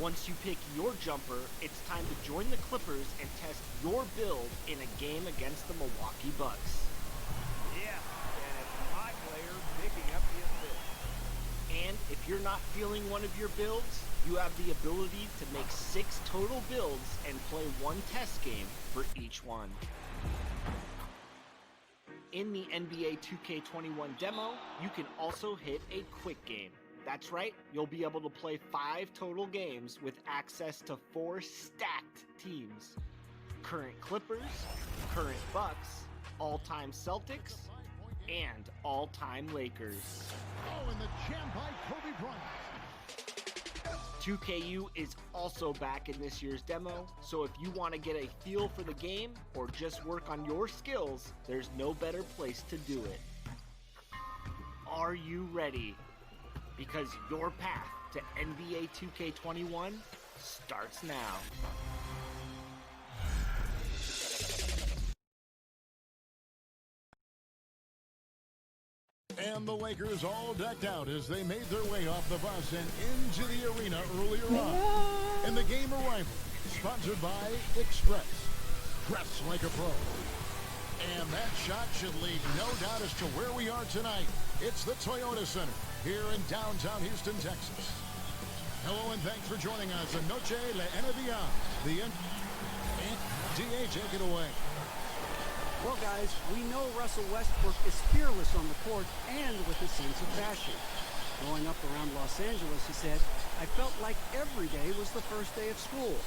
Once you pick your jumper, it's time to join the Clippers and test your build in a game against the Milwaukee Bucks. Yeah, and it's my player picking up the assist. And if you're not feeling one of your builds, you have the ability to make 6 total builds and play one test game for each one. In the NBA 2K21 demo, you can also hit a quick game. That's right, you'll be able to play 5 total games with access to 4 stacked teams. Current Clippers, current Bucks, all-time Celtics, and all-time Lakers. Oh, and the jam by Kobe Bryant. 2KU is also back in this year's demo, so if you want to get a feel for the game or just work on your skills, there's no better place to do it. Are you ready? Because your path to NBA 2K21 starts now. And the Lakers all decked out as they made their way off the bus and into the arena earlier on. In the game arrival, sponsored by Express. Dress like a pro. And that shot should leave no doubt as to where we are tonight. It's the Toyota Center here in downtown Houston, Texas. Hello and thanks for joining us. Anoche la NBA. The DA, take it away. Well, guys, we know Russell Westbrook is fearless on the court and with a sense of fashion. Growing up around Los Angeles, he said, I felt like every day was the first day of school.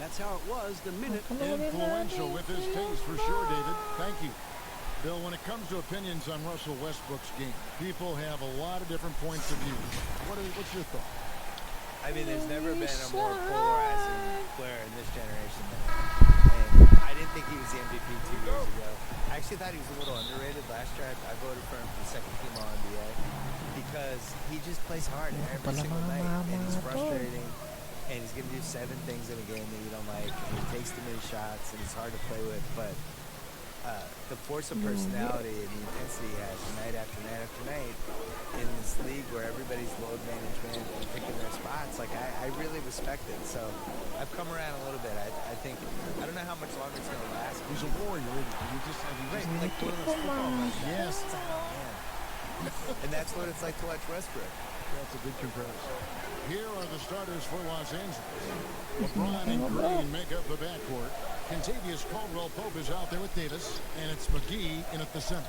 That's how it was the minute. Influential with his taste, for sure, David. Thank you. Bill, when it comes to opinions on Russell Westbrook's game, people have a lot of different points of view. What's your thought? I mean, there's never been a more polarizing player in this generation than him. And I didn't think he was the MVP 2 years ago. I actually thought he was a little underrated last year. I voted for him for the second team All-NBA because he just plays hard every single night, and he's frustrating. And he's going to do 7 things in a game that you don't like. And he takes too many shots, and he's hard to play with. But the force of personality and the intensity he has night after night after night in this league where everybody's load management and picking their spots, like I really respect it. So I've come around a little bit. I think I don't know how much longer it's going to last. He's a warrior. Right, like one of those football runs. Yes. And that's what it's like to watch Westbrook. That's a good comparison. Here are the starters for Los Angeles. LeBron and Green make up the backcourt. Contavious Caldwell-Pope is out there with Davis, and it's McGee in at the center.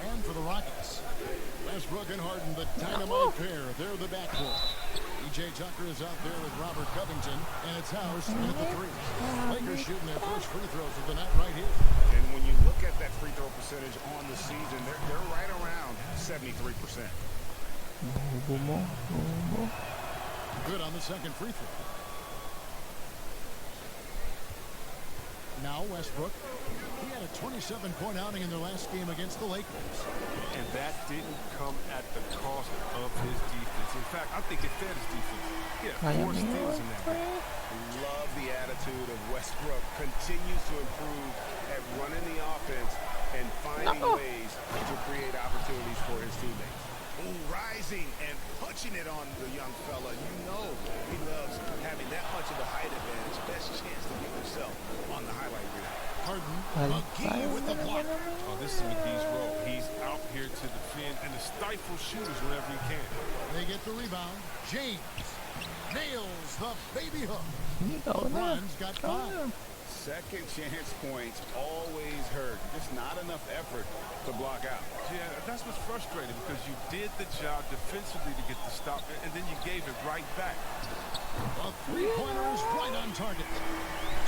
And for the Rockets, Westbrook and Harden, the dynamite pair. They're the backcourt. E.J. Tucker is out there with Robert Covington, and it's House in at the 3. Lakers shooting their first free throws of the night right here. And when you look at that free throw percentage on the season, they're right around 73%. Good on the second free throw. Now Westbrook. He had a 27-point outing in their last game against the Lakers. And that didn't come at the cost of his defense. In fact, I think it fed his defense. Yeah, 4 steals in that game. Love the attitude of Westbrook. Continues to improve at running the offense and finding ways to create opportunities for his teammates. Ooh, rising and punching it on the young fella. You know he loves having that much of a height advantage. Best chance to get himself on the highlight reel. Harden, McGee with the block. Oh, this is McGee's role. He's out here to defend and to stifle shooters whenever he can. They get the rebound. James nails the baby hook. LeBron's got 5. Second chance points always hurt. Just not enough effort to block out. Yeah, that's what's frustrating because you did the job defensively to get the stop, and then you gave it right back. A three-pointer is right on target.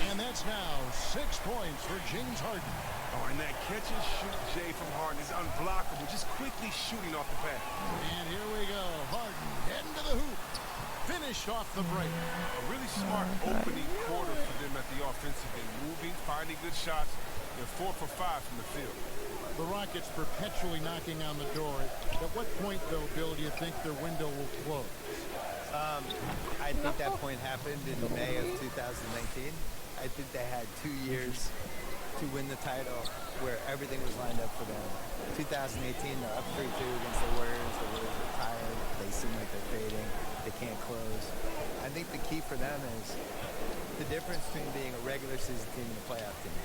And that's now 6 points for James Harden. Oh, and that catch and shoot, Jay, from Harden is unblockable. Just quickly shooting off the pass. And here we go. Harden heading to the hoop. Finished off the break. A really smart opening quarter for them at the offensive end. Moving, finding good shots. They're 4 for 5 from the field. The Rockets perpetually knocking on the door. At what point, though, Bill, do you think their window will close? I think that point happened in May of 2019. I think they had 2 years to win the title where everything was lined up for them. 2018, they're up 3-2 against the Warriors. The Warriors are tired. They seem like they're fading. They can't close. I think the key for them is the difference between being a regular season team and a playoff team.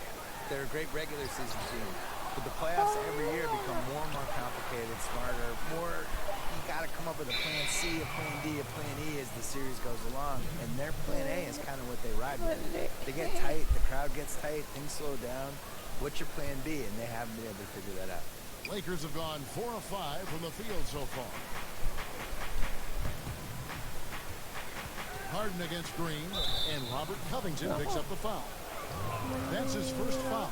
They're a great regular season team, but the playoffs every year become more and more complicated, smarter, more. You got to come up with a plan C, a plan D, a plan E as the series goes along. And their plan A is kind of what they ride with. They get tight, the crowd gets tight, things slow down. What's your plan B? And they haven't been able to figure that out. Lakers have gone 4 of 5 from the field so far. Harden against Green, and Robert Covington picks up the foul. That's his first foul.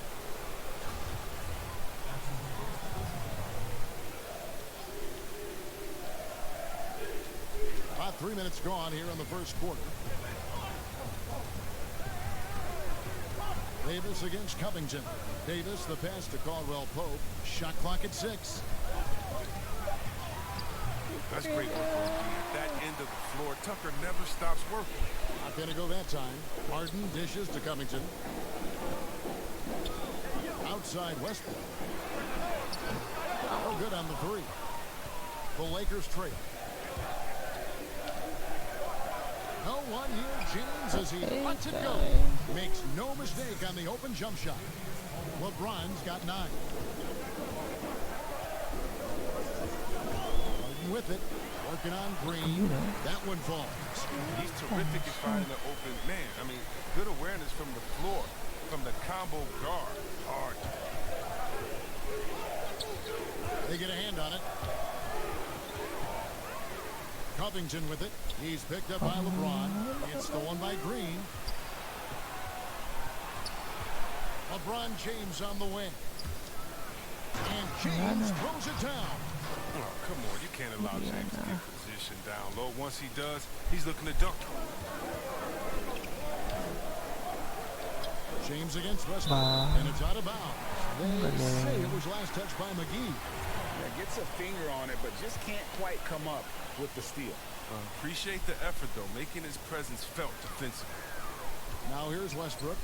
About 3 minutes gone here in the first quarter. Davis against Covington. Davis, the pass to Caldwell Pope. Shot clock at 6. That's great work on at that end of the floor. Tucker never stops working. Not going to go that time. Harden dishes to Covington. Outside Westbrook. No good on the 3. The Lakers trail. No one here. James as he lets it go. Makes no mistake on the open jump shot. LeBron's got 9. With it, working on Green. That one falls. He's terrific at finding the open man. I mean, good awareness from the floor, from the combo guard. Hard. They get a hand on it. Covington with it. He's picked up by LeBron. It's stolen by Green. LeBron James on the wing. And James throws it down. Oh, come on. You can't allow James to get position down low. Once he does, he's looking to dunk. James against Westbrook. And it's out of bounds. They say it was last touched by McGee. Yeah, gets a finger on it, but just can't quite come up with the steal. Appreciate the effort, though, making his presence felt defensively. Now here's Westbrook.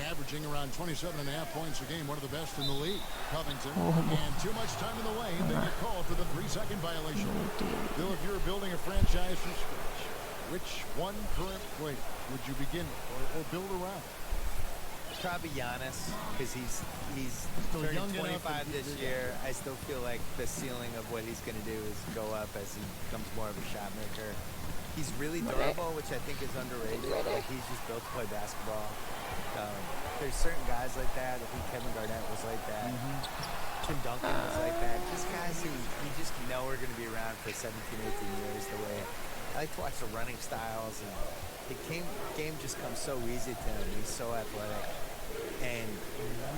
Averaging around 27.5 points a game, one of the best in the league. Covington, and too much time in the lane. They get called for the 3-second violation. Bill, if you're building a franchise from scratch, which one current player would you begin with or build around? Probably Giannis, because he's turning 25 this year. I still feel like the ceiling of what he's going to do is go up as he becomes more of a shot maker. He's really durable, which I think is underrated. Like, he's just built to play basketball. There's certain guys like that. I think Kevin Garnett was like that. Tim Duncan was like that. Just guys who you just know are going to be around for 17, 18 years. The way I like to watch the running styles, and the game just comes so easy to him. He's so athletic and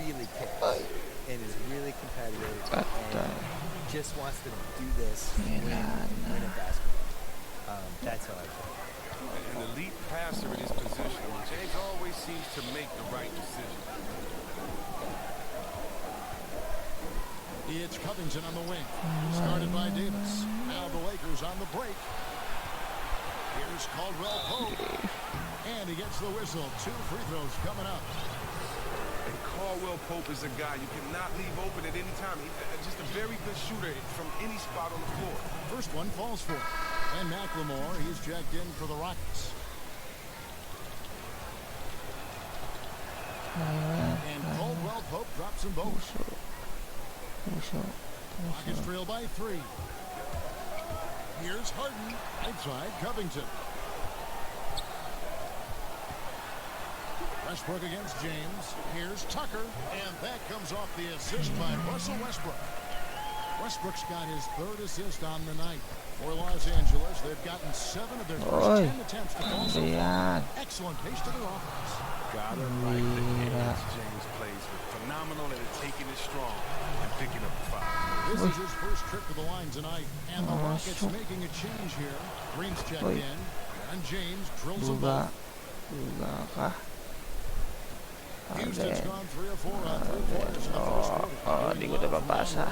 really kicks and is really competitive and just wants to do this win a basketball. That's how I feel. An elite passer in his position. James always seems to make the right decision. It's Covington on the wing. Started by Davis. Now the Lakers on the break. Here's Caldwell Pope. And he gets the whistle. 2 free throws coming up. And Caldwell Pope is a guy you cannot leave open at any time. He's just a very good shooter from any spot on the floor. First one falls for him. And McLemore, he's checked in for the Rockets. And Caldwell Pope drops them both. Rockets trail by 3. Here's Harden. Outside Covington. Westbrook against James. Here's Tucker. And that comes off the assist by Russell Westbrook. Westbrook's got his 3rd assist on the night. For Los Angeles, they've gotten 7 of their first 10 attempts to fall so far. Excellent pace to their offense. Gotta like the hands James plays with. Phenomenal at taking it strong and picking up the foul. This is his first trip to the line tonight. And the Rockets making a change here. Green's checked in. And James drills them both. Houston's gone 3 of 4 on 3-pointers in the first quarter. Hindi ko na mabasa.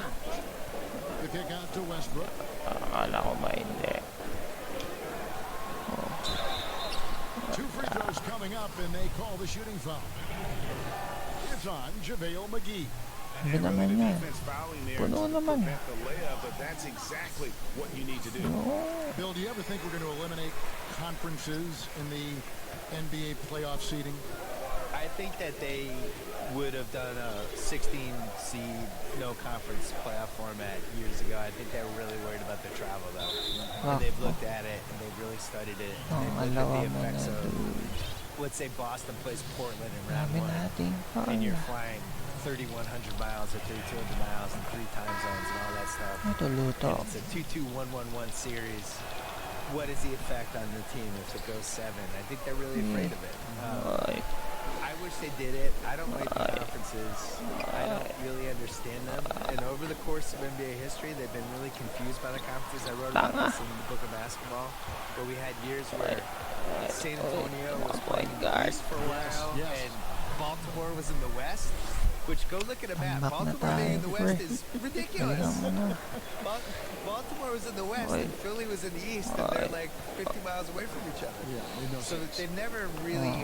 The kick out to Westbrook. Akala ko ba hindi. 2 free throws coming up, and they call the shooting foul. It's is on JaVale McGee. Sabi naman yan. Puno naman. But that's exactly what you need to do. Bill, do you ever think we're going to eliminate conferences in the NBA playoff seeding? I think that they would have done a 16 seed no conference playoff format years ago. I think they were really worried about the travel though. And they've looked at it and they've really studied it. And they've looked at the effects of, let's say Boston plays Portland in round one, and you're flying 3,100 miles or 3,200 miles in 3 time zones and all that stuff. And it's a 2-2-1-1-1 series. What is the effect on the team if it goes 7? I think they're really afraid of it. I wish they did it. I don't like the conferences. I don't really understand them. And over the course of NBA history, they've been really confused by the conferences. I wrote about this in the book of basketball, where we had years where San Antonio was playing in the East for a while, and Baltimore was in the West. Which, go look at a map. Baltimore being in the West is ridiculous. Baltimore was in the West and Philly was in the East, and they're like 50 miles away from each other. So they've never really 100%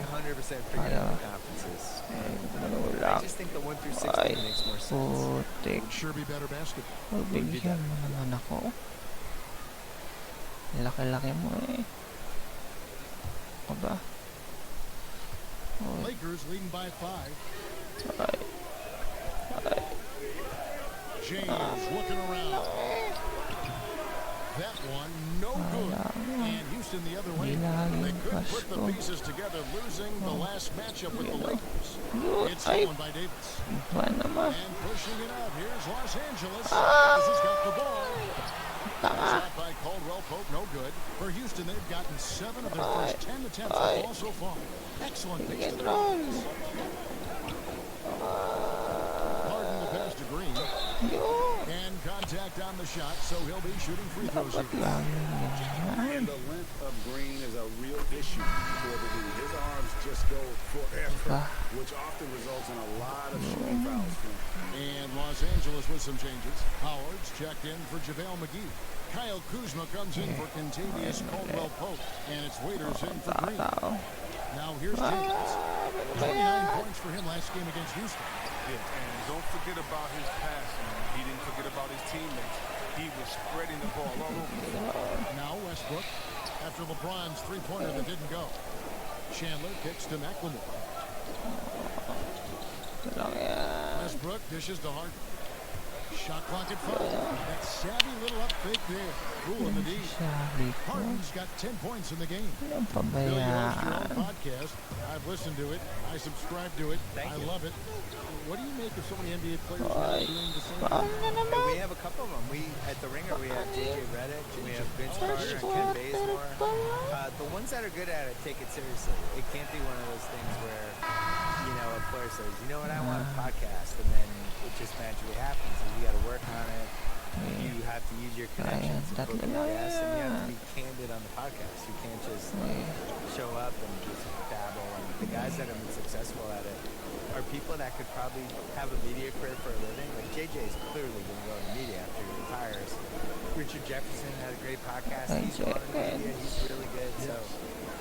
figured out the conferences. And I just think the 1 through 16 makes more sense. Would sure be better basketball. Bigyan mo naman ako. Laki-laki mo eh. Ako ba? Lakers leading by 5. James looking around. That one, no good. And Houston the other way. They couldn't put the pieces together, losing the last matchup with the Lakers. It's stolen by Davis. And pushing it out. Here's Los Angeles. This has got the ball. Shot by Caldwell Pope, no good. For Houston, they've gotten 7 of their first 10 attempts at the ball so far. Excellent pace to the offense. Harden the pass to Green. And contact on the shot, so he'll be shooting free throws here. And the length of Green is a real issue for the league. His arms just go forever, which often results in a lot of shooting fouls for him. And Los Angeles with some changes. Howard's checked in for JaVale McGee. Kyle Kuzma comes in for Contavious Caldwell Pope. And it's Waiters in for Green. Now here's James. 29 points for him last game against Houston. Yeah, and don't forget about his passing. He didn't forget about his teammates. He was spreading the ball all over the floor. Now Westbrook, after LeBron's three-pointer that didn't go. Chandler kicks to McLemore. Westbrook dishes to Harden. Shot clock at 5. That savvy little up fake there. Cool in the D. Harden's got 10 points in the game. Bill, you host your own podcast. I've listened to it. I subscribe to it. I love it. What do you make of so many NBA players doing the same thing? We have a couple of them. At the Ringer, we have J.J. Redick, we have Vince Carter and Ken Bazemore. The ones that are good at it take it seriously. It can't be one of those things where, a player says, you know what, I want a podcast, and then it just magically happens. And you got to work on it. You have to use your connections to book your guests, and you have to be candid on the podcast. You can't just show up and just babble. And the guys that have been successful at it are people that could probably have a media career for a living. Like JJ is clearly going to go into media after he retires. Richard Jefferson had a great podcast. He's gone into media. He's really good. So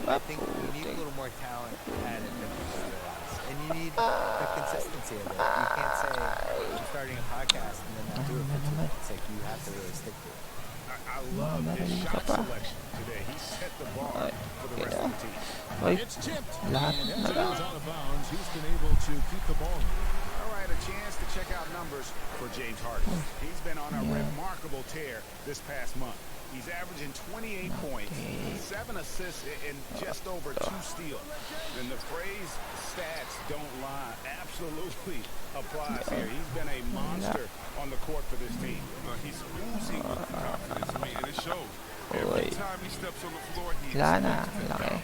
I think we need a little more talent at it than people realize. And you need the consistency of it. You can't say I'm starting a podcast and then not do it for 2 months. It's like you have to really stick to it. I love his shot selection today. He set the bar for the rest of the team. It's tipped. And as it goes out of bounds, Houston able to keep the ball. All right, a chance to check out numbers for James Harden. He's been on a remarkable tear this past month. He's averaging 28 points, 7 assists, and just over 2 steals. And the phrase stats don't lie absolutely applies here. He's been a monster on the court for this team. He's oozing with confidence, and it shows. Every time he steps on the floor, he expects to foul.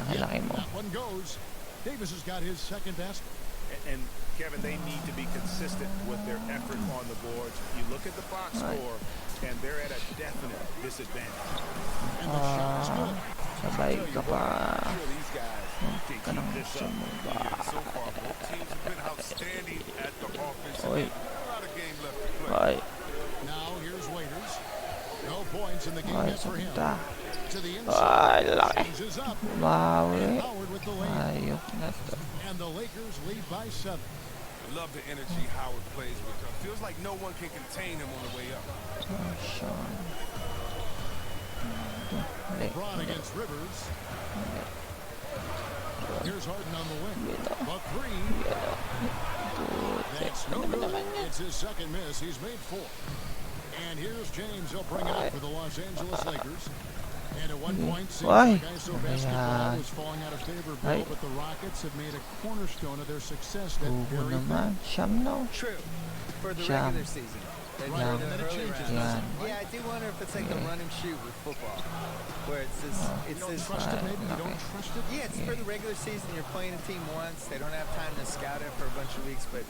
That one goes. Davis has got his second basket. And Kevin, they need to be consistent with their effort on the boards. You look at the box score, and they're at a definite disadvantage. And the shot is good. Sabay ka pa. These guys can keep this up. Yeah, so far, both teams have been outstanding at the offensive end. A lot of game left to play. Now here's Waiters. No points in the game yet for him. To the inside. James is up. And Howard with the lead. And the Lakers lead by 7. love the energy Howard plays with. Feels like no one can contain him on the way up. LeBron against Rivers. Here's Harden on the wing. A three. That's no good. It's his second miss. He's made 4. And here's James. He'll bring it up for the Los Angeles Lakers. And at one point, seems like ISO basketball was falling out of favor, Bill, but the Rockets have made a cornerstone of their success. That very True. For the regular season. Right, and then it changes. Yeah, I do wonder if it's like the run and shoot with football, where it's this. You don't trust it, maybe? You don't trust it? Yeah, it's for the regular season. You're playing a team once. They don't have time to scout it for a bunch of weeks. But,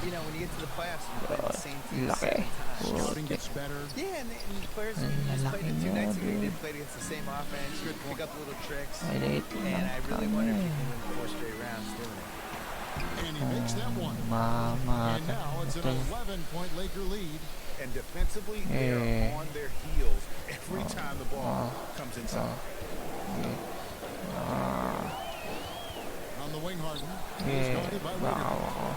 you know, when you get to the playoffs, you play the same team 7 times. Scouting gets better. Yeah, and players who just played it 2 nights ago, you did play against the same offense. You would pick up little tricks. And I really wonder if you can win 4 straight rounds doing it. And he makes that one. And now it's an 11-point Laker lead. And defensively, they are on their heels every time the ball comes inside. On the wing, Harden. He's guarded by Waiter.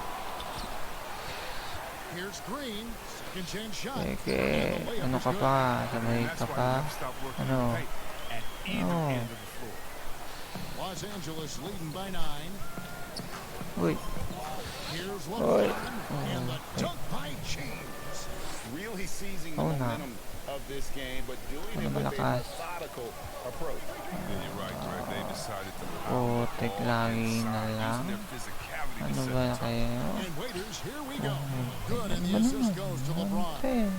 Here's Green. Second chance shot. Ano ka pa? Kamay ka pa? Ano? Los Angeles leading by 9. Uy. Here's LeBron and the dunk by James. Really seizing the momentum of this game, but doing it with a methodical approach. And you're right, Greg. They decided to Putik lagi na lang. Ano ba kayo? And waiters, here we go. Good, and the assist goes to LeBron. Yeah,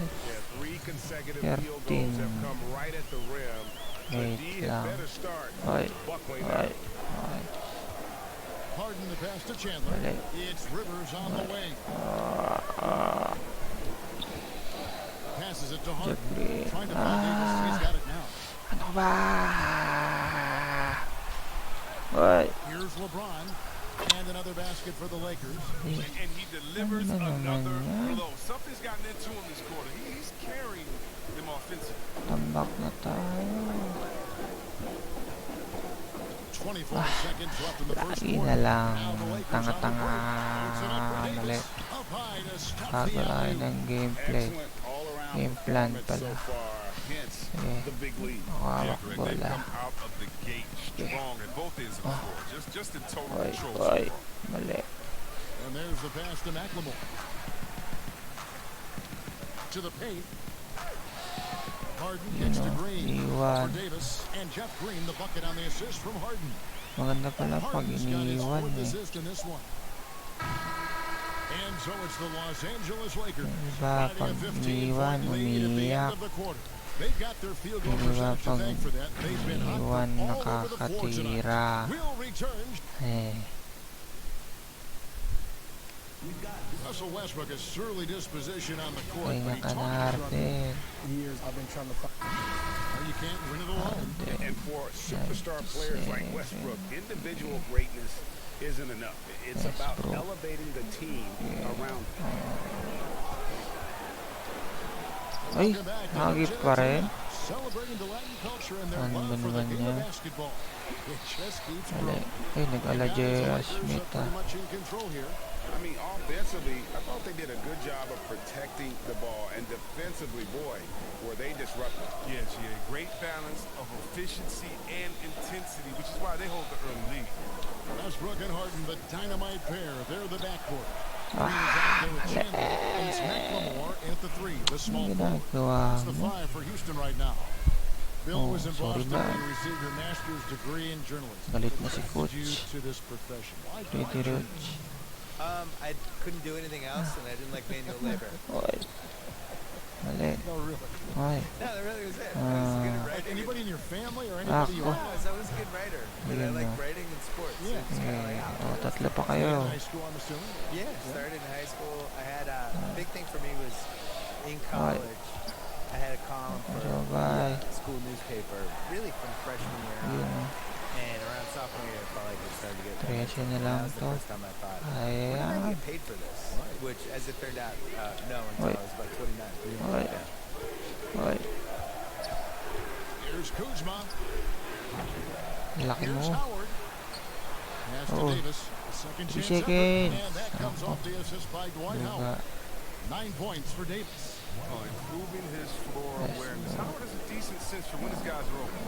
3 consecutive field goals have come right at the rim. But D had better start buckling out. Harden the pass to Chandler. It's Rivers on the wing. Passes it to Harden. Trying to find Davis. He's got it now. Ano ba? Here's LeBron. And another basket for the Lakers. And he delivers another blow. Something's gotten into him this quarter. He's carrying them offensively. Tambak na tayo. 24 seconds left in the first Lagi quarter. na lang. Tanga-tanga. Mali. Kagalain ng gameplay. Game plan pala. Makawak bola. Oy. Mali. And there's the pass to McLemore. To the paint. Harden gets to Green. For Davis. And Jeff Green, the bucket on the assist from Harden. Maganda pala pag iniiwan eh. Assist in this one. And so it's the Los Angeles Lakers. Diba pag iniiwan, umiiyak. They've got their field goal percentage to thank for that. They've been hot all over the floor tonight. We'll return. Russell Westbrook is surly disposition on the court. Kaya ka natin. Years I've been trying to find. You can't win it alone. And for superstar players like Westbrook, individual greatness isn't enough. It's about elevating the team around him. Ay, nakagip pa rin. Celebrating the Latin culture and their Ano ba love for the naman game of niya? basketball. It just keeps Mali. growing. Ay, nag-ala J.S. Smith Pretty much in control here. I mean, offensively, I thought they did a good job of protecting the ball, and defensively, boy, were they disruptive. Yeah, GA. Great balance of efficiency and intensity, which is why they hold the early lead. Westbrook and Harden, the dynamite pair. They're the backcourt. Green is out there with Chandler. It's McLemore at the 3, the small forward. It's the 5 for Houston right now. Bill was in Boston when he received your master's degree in journalism. Galit na si What Coach. led you to this profession? Why Pretty rich. I couldn't do anything else, and I didn't like manual labor. Oy. Mali. No, really. Oy. No, that really was it. I was good at writing. Anybody in your family or anybody you I was a good writer, but I like writing and sports. Yeah. It's kind of like, Oh, tatlo pa kayo. high school, I'm assuming? yeah, started in high school. I had a big thing for me was in college. I had a column for Bye. the school newspaper, really from freshman year on. And around sophomore year, I felt like it started to get Presyo na that lang was the to. first time I thought, when did I Ayan. get paid for this? Which, as it turned out, no, until I was about 29. Oy. Oy. Here's Kuzma. Laki Here's mo. Howard. Pass to Oh. Davis. Second 3 chance effort, seconds. and that comes Ako. off the assist by Dwight Duga. Howard. 9 points for Davis. Improving his floor Yes, awareness. bro. Howard has a decent sense for when his guys are open.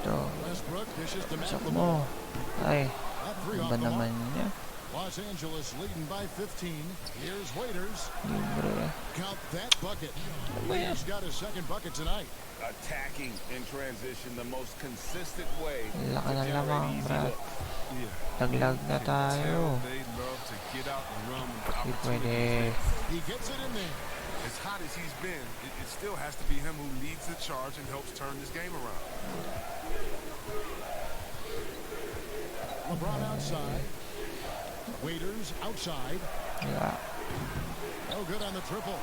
Ito. Westbrook dishes to Matt Sak Lamar. mo. Ay. That three Ano off ba the mark. naman niya? Los Angeles leading by 15. Here's Waiters. Libre. Count that bucket. Waiters got his second bucket tonight. Attacking in transition, the most consistent way Laka to na generate lamang, easy brad. looks. Yeah. Laglag na tayo. They love to get out and run with Hindi pwede. opportunities. He gets it in there. As hot as he's been, it still has to be him who leads the charge and helps turn this game around. LeBron outside. Waiters outside. Yeah. No good on the triple.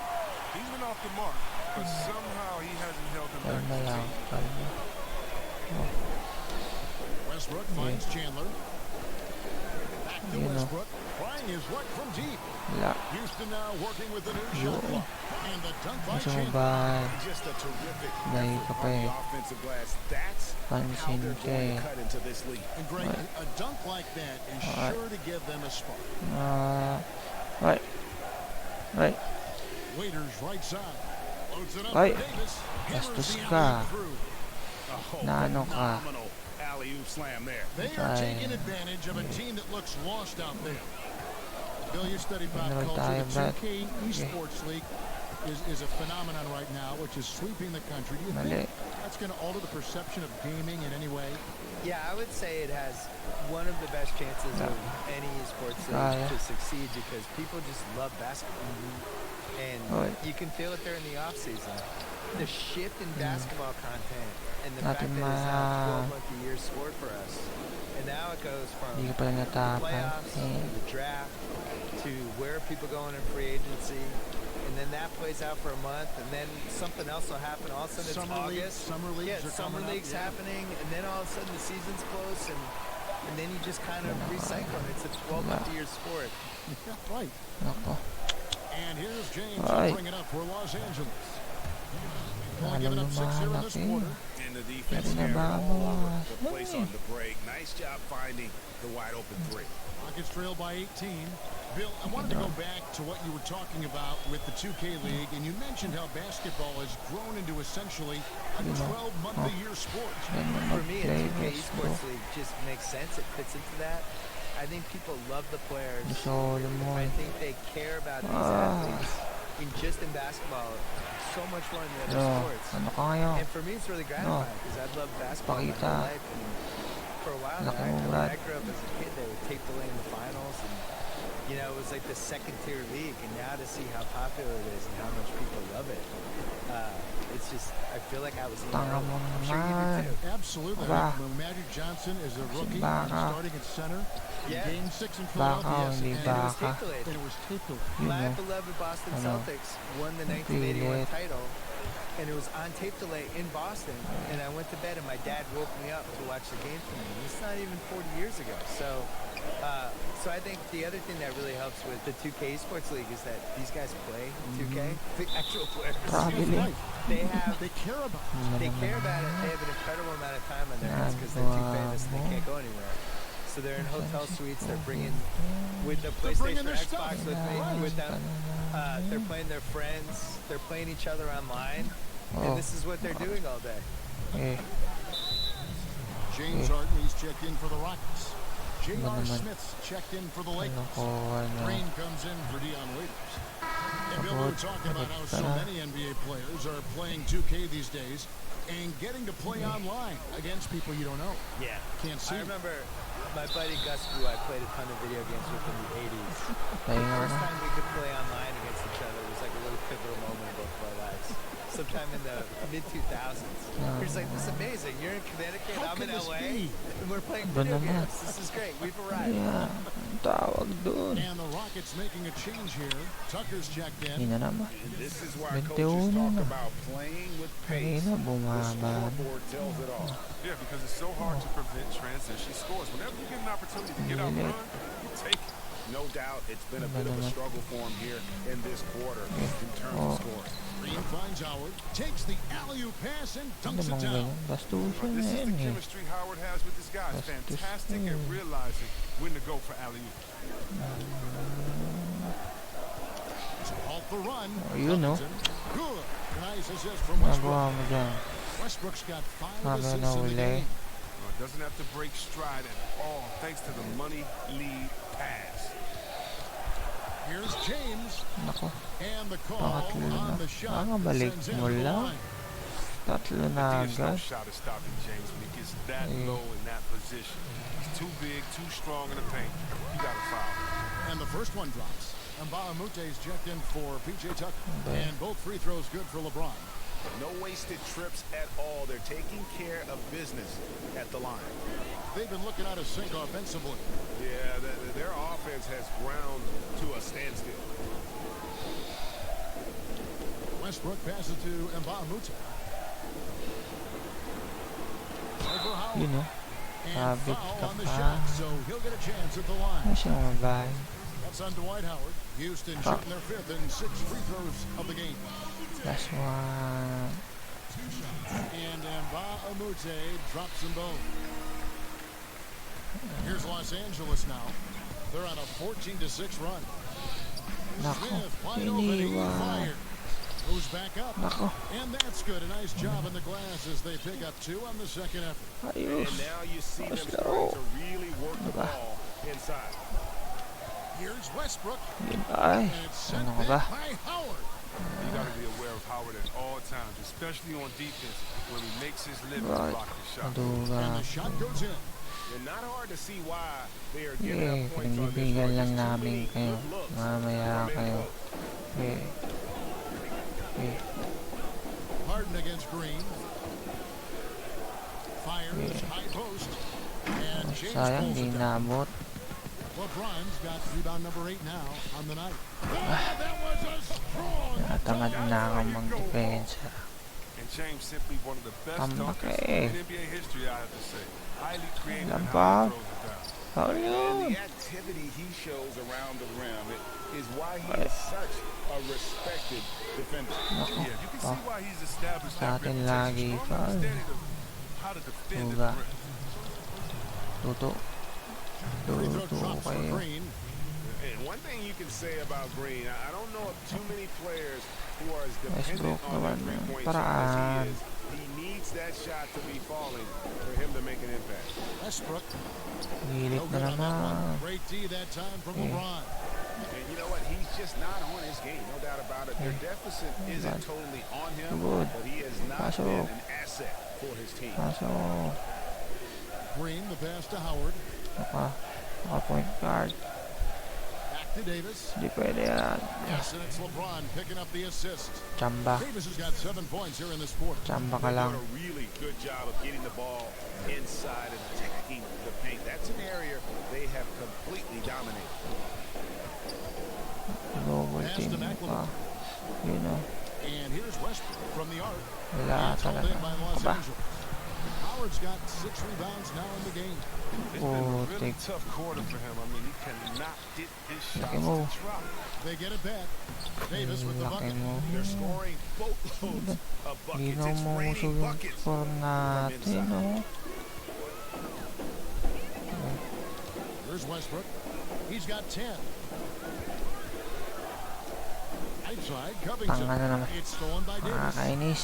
He's been off the mark, but somehow he hasn't held them back. Kalma lang. Kalma. Westbrook finds Chandler. Back to You know. Westbrook. Trying his luck from deep. Wala. Houston now working with the new Yo. shot clock. And the dunk by Gusto mo Chandler. ba? Just a terrific Dahil effort ka pa on the eh. offensive glass. That's how Pansin they're ka going eh. to cut into this league. And Greg, a dunk like that is sure to give them a spark. Right. Right. Waiters right side. Loads it up Ay. for Davis. Hammers Bastos the ka. alley through. Oh, Na ano ka? phenomenal alley-oop slam there. They are Ay. taking advantage of a team that looks lost out there. Bill, you study pop Enroll culture. tayo, The Brad. 2K Esports League is a phenomenon right now, which is sweeping the country. Do you Mali. think that's going to alter the perception of gaming in any way? Yeah, I would say it has one of the best chances of any esports Kaya. league to succeed because people just love basketball. And Oy. you can feel it there in the offseason. The shift in basketball content and the Natin fact that it's now 12-month-a-year sport for us. And now it goes from Hindi ka pala the natapan. playoffs to the draft to where people going in free agency. And then that plays out for a month, and then something else will happen. All of a sudden it's Summer leagues- August. summer leagues are summer coming up, leagues yeah. happening, and then all of a sudden the season's close, and then you just kind of recycle. And it's a 12-month-a-year sport. Yeah, right. Ako. And here's James Ay. bring it up for Los Angeles. Only Lalo giving up 6 here in lumalaki. this quarter. And the defense Pwede na carried ba all over mawas? the place on the break. Nice job finding the wide-open three. Rockets trail by 18. Bill, I wanted to go back to what you were talking about with the 2K League, and you mentioned how basketball has grown into essentially a 12-month-a-year sport. Yan na For me, a mag-play. 2K Let's go. esports league just makes sense. It fits into that. I think people love the players. Solo mo I eh. think they care about these Ah. athletes in basketball so much more than the other No. sports. Ano ka ngayon? And for me, it's really gratifying because I've loved basketball my Pakita. whole life. And for a while now, Laki mo, when Brad. I grew up as a kid, they would tape delay in the finals. And, you know, it was like the second-tier league. And now to see how popular it is and how much people love it, it's just, I feel like I was in Tanga early. mo I'm sure you naman. do too. Absolutely. Aba. When Magic Johnson is a rookie baka. and starting at center in Yeah. Game 6 in Baka, Philadelphia. hindi and And it was baka. tape delayed. it was taped away. Yun My o. beloved Boston Ano? Celtics won the 1981 Pilit. title, and it was on tape delay in Boston. And I went to bed, and my dad woke me up to watch the game for me. And it's not even 40 years ago. So I think the other thing that really helps with the 2K Esports League is that these guys play 2K. The actual players. Probably. They have. They care about it. Ano They naman care about it. yan? They have an incredible amount of time on their hands because they're too famous and they Nagawa can't go anywhere. So they're in hotel suites. They're bringing with the They're bringing PlayStation or their stuff. Xbox with me with them. They're playing their friends. They're playing each other online, and Oh. this is what they're doing all day. Eh. James Harden, he's checked in for the Rockets. J.R. naman? Smith's checked in for the Ano Lakers. ko, ano. Green comes in for Dion Waiters. And Bill, we were talking about how so many NBA players are playing 2K these days and getting to play online against people you don't know. Yeah. Can't see. I remember my buddy Gus, who I played a ton of video games with in the 80s. Pahinga First na. time we could play online against each other was like a really pivotal moment in both of our lives. Sometime in the mid-2000s. He was like, this is amazing. You're in Connecticut, How I'm in can this LA, be? and we're playing Ba video naman? games. This is great. We've arrived. Yeah. Ang tawag dun. And the Rockets making a change here. Tucker's checked Hindi in. na naman. This is why 21 coaches talk na. about playing with pace. Kanina The bumaba. scoreboard tells it all. Yeah, because it's so hard to prevent transition scores. Whenever you get an opportunity to get out and run, you take it. No doubt it's been a bit of a struggle for him here in this quarter in terms of scoring. Green finds Howard, takes the alley-oop pass and dunks it down. This is the chemistry Howard has with this guy. It's fantastic at realizing when to go for alley-oop. To halt the run. You know. Good. Nice assist from Westbrook. Westbrook's got 5 assists in the game. Doesn't have to break stride at all thanks to the money lead pass. Here's James. Nako. And the call on the shot balik sends him mo to the lang. line. Tatlo na There's no agad. shot at stopping James when he gets that low in that position. He's too big, too strong in the paint. You got to foul. And the first one drops. Mbaamute's checked in for P.J. Tucker. And both free throws good for LeBron. No wasted trips at all. They're taking care of business at the line. They've been looking out of sync offensively. Yeah, their offense has ground to a standstill. Westbrook passes to Mbaamute. Over Howard. You know. And Sabit foul ka on the pa. shot, so he'll get a chance at the line. Ano siya mabay? That's on Dwight Howard. Houston shooting their 5th and 6th free throws of the game. Last one. And Mbaamutte drops them both. Here's Los Angeles now. They're on a 14-6 run. Nako. Smith wide open. He Iniwan. fired. Goes back up. Nako. And that's good. A nice job in the glass as they pick up 2 on the second effort. Ayos. And now you see them Slow. starting to really work the ball inside. Here's Westbrook. Yun ay. And it's sent Ano ka ba? back by Howard. You got to be aware of Howard at all times, especially on defense when he makes his living Right. block the shot. And Maduga. the shot goes in. And not hard to see why they are giving Eh, up points on this pinagbibigyan one. lang Just too namin many kayo. good looks Mamaya from kayo. MeLo. Eh. Eh. Harden against Green. Fires high post. And James Sayang, pulls di it down. naabot. LeBron's got rebound number 8 now on the night. That was a strong Natamad na ako attack. mag-depensa. And James simply one of the best Tama ka dunkers eh. in NBA history, I have to say. Highly creative Alam in pa. how he throws it down. Foul And yun. the activity he shows around the rim is why he is such a respected defender. Nako. Yeah, you can see why he's established Sa that atin reputation. lagi Strong foul. understanding of how to defend at Tuga. the rim. Tuto. Free throw Tuto drops for kayo. Green. And one thing you can say about Green, I don't know of too many players who are as Westbrook dependent on naman that three-point ng shot as paraan. he is. He needs that shot to be falling for him to make an impact. Westbrook. Hilit No na good on that naman. one. Great D that time from LeBron. And you know what? He's just not on his game, no doubt about it. Their deficit isn't totally on him, Good. but he has not Pasok. been an asset for his team. Kaso, Green, the pass to Howard. naka point guard. Back to Davis. Hindi pwede yan. Yes, and it's LeBron picking up the assist. Chamba. Davis has got 7 points here in this quarter. Chamba ka They're lang. doing a really good job of getting the ball inside and attacking the paint. That's an area they have completely dominated. Global Pass team to pa. McLemore. You know. And here's Westbrook from the arc. Wala It's held in talaga. by Los Aba. Angeles. Howard's got 6 rebounds now in the game. It's been a really Putik. tough quarter for him. I mean, he cannot get his shots Laki mo. to drop. They get it back. Davis with the Laki bucket. mo. They're scoring boatloads of buckets. Ginaw It's mo raining yung buckets. score natin, no? Here's Westbrook. He's got 10. Outside, Covington. Tanga na naman. It's stolen by Davis. Nakakainis.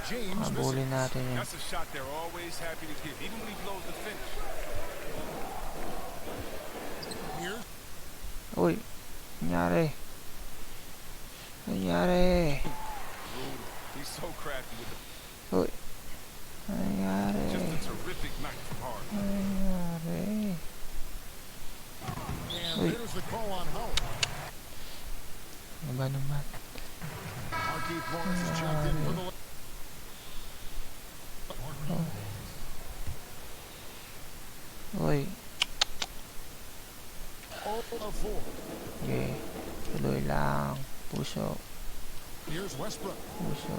James Mabuli misses. natin yan. That's a shot they're always happy to give, even when he blows the finish. Here, Uy. Nangyari. Nangyari. He's so crafty with the Uy. Nangyari. just a terrific night from Harden. Nangyari. and Uy. there's the call on Howard. Ano ba naman? Markieff Morris is checked in for the... Uy. 0 of 4. Okay. Tuloy lang. Puso. Here's Westbrook. Puso.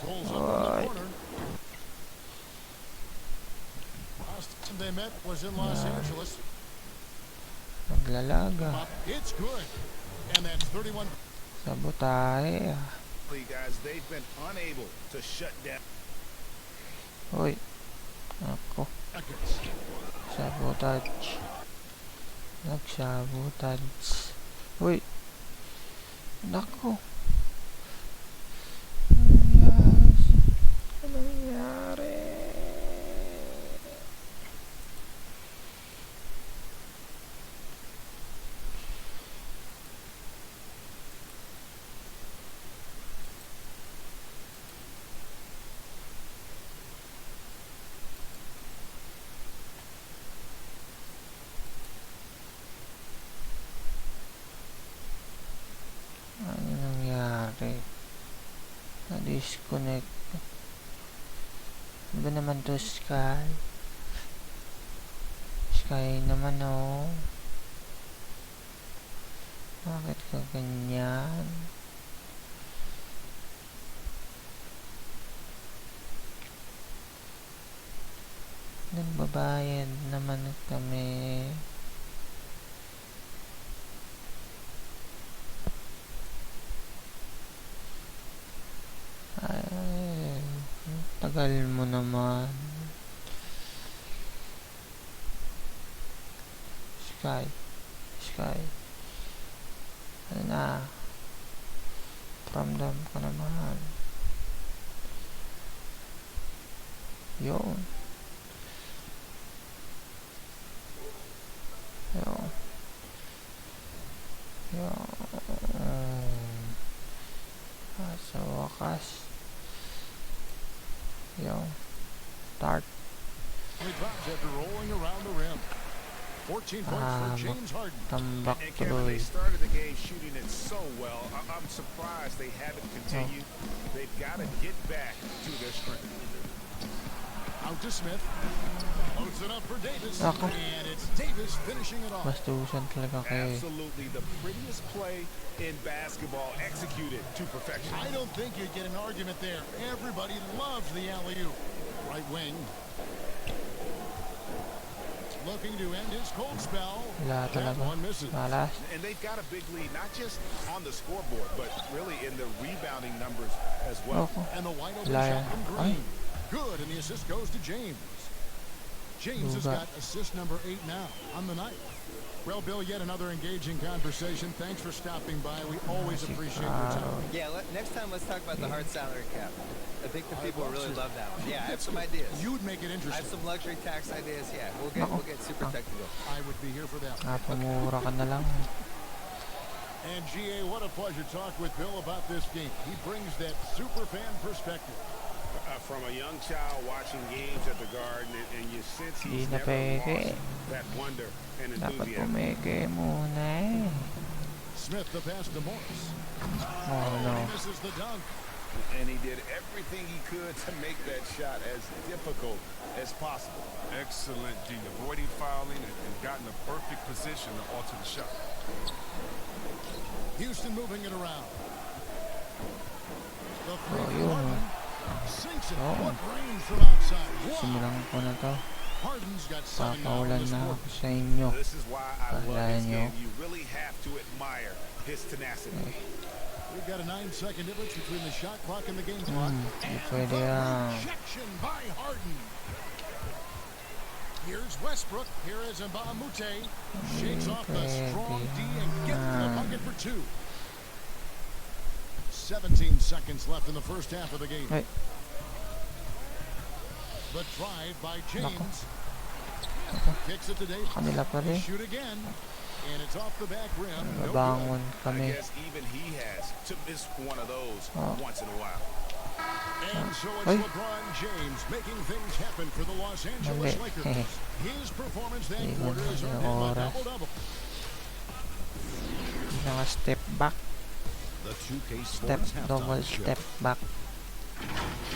Pulls up in the Oy. corner. they met was in Los Angeles. Maglalaga. It's good. And that's 31. Sabotahe. Guys, they've been unable to shut down. Uy. Ako. Sabotage. Nagsabotage. Uy. Nako. Ano nangyari? Na-disconnect. Ano ba naman to, Sky? Sky naman, oh. Bakit ka ganyan? Nagbabayad naman kami. Ay, tagal mo naman. Sky. Ano na? Ramdam ko naman. Yun. Sa wakas. Start. After rolling around the rim. 14 points for James Harden. Tambak And Kevin, tuloy. they started the game shooting it so well. I'm surprised they haven't continued. They've got to get back to their strength. Out to Smith. Loads it up for Davis. Ako. And it's Davis finishing it off. Bastusan talaga kayo. Absolutely the prettiest play in basketball, executed to perfection. I don't think you'd get an argument there. Everybody loves the alley-oop. Right wing. Looking to end his cold spell. Wala That talaga. one misses. Malas. And they've got a big lead, not just on the scoreboard, but really in the rebounding numbers as well. Ako. And the wide open Wala shot yan. from Green. Good, and the assist goes to James. James has Luga. got assist number 8 now on the night. Well, Bill, yet another engaging conversation. Thanks for stopping by. We always appreciate your time. Yeah, next time let's talk about the hard salary cap. I think the people really love that one. Yeah, I have some Good. ideas. You'd make it I have interesting. some luxury tax ideas. Yeah, we'll get super technical. I would be here for that. Napamura ka na lang. And GA, what a pleasure to talk with Bill about this game. He brings that super fan perspective. From a young child watching games at the Garden, and you sense Di he's na never peke. lost that wonder and Dapat enthusiasm. pumeke muna eh. Smith the pass to Morris. Oh no. He misses the dunk. And he did everything he could to make that shot as difficult as possible. Excellent D, avoiding fouling and gotten a perfect position to alter the shot. Houston moving it around. The Oh, three yun. Harden sinks it. Oh. What range from outside. Wow. Simulan ko na to. Harden's got 7 now in Papaulan this na quarter. ako sa inyo. This is why I love Kala this nyo. game. You really have to admire his tenacity. We've got a 9-second difference between the shot clock and the game clock. Di And pwede the yan. rejection by Harden. Here's Westbrook. Here is Mbamute. Shakes off the strong D and gets the bucket for 2. 17 seconds left in the first half of the game. Ay. The drive by James. Kicks it to Davis. Kanila pa rin. Shoot again. And it's off the back rim. No good. Babangon I kami. guess even he has to miss one of those once in a while. And so it's Ay. LeBron James making things happen for the Los Angeles Mali. Lakers. His performance that Hindi quarter ko is na earned him a oras. double-double. Naka-step back. The 2K Step, Sports double halftime show. step back.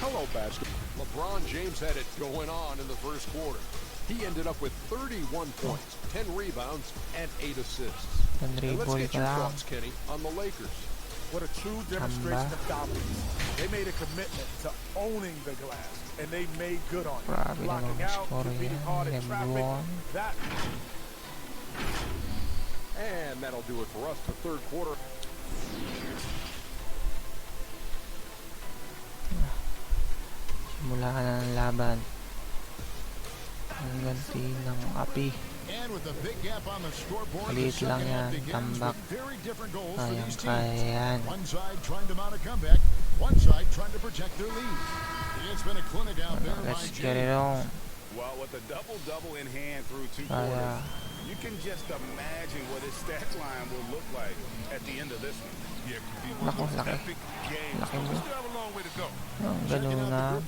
Hello, basketball. LeBron James had it going on in the first quarter. He ended up with 31 points, 10 rebounds, and 8 assists. And let's Dribble get ka your lang. thoughts, Kenny, on the Lakers. What a true demonstration of dominance. They made a commitment to owning the glass, and they made good on it. Grabe Blocking naman out, score competing hard in traffic. LeBron. That. And that'll do it for us for third quarter. Simula na ng laban. Ang ganti ng api. Maliit lang yan, tambak. Kayang-kaya yan. Let's get it on. Well, with a double-double in hand through 2 Kaya. quarters, you can just imagine what his stat line will look like at the end of this one. Naku, laki. Laki mo. Ang ganun na.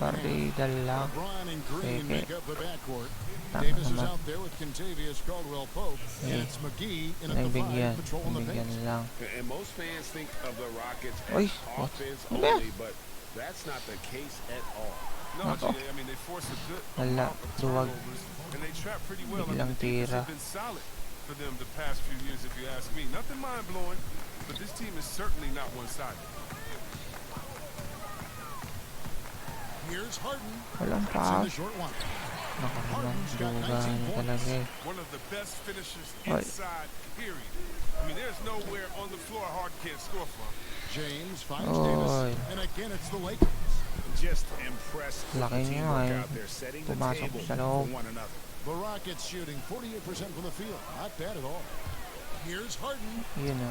Partida lang. Peke. Tama naman. Nagbigyan. Nagbigyan lang. And most fans think of the Rockets Uy, as offense what? only, but that's not the case at all. No, I mean, they force a good Wala. Duwag. and they trap pretty well. Biglang tira. It's been solid for them the past few years, if you ask me. Nothing mind-blowing, but this team is certainly not one-sided. Here's Harden. Walang pa. Naku naman, dugaan talaga eh. One of the best finishers Oy. inside, period. I mean, there's nowhere on the floor Harden can't score from. James finds Oy. Davis. And again, it's the Lakers. Just impressed with Laki the niya teamwork eh. out there, setting the Pumasok table sa for loob. one another. The Rockets shooting 48% from the field. Not bad at all. Here's Harden. Yun o.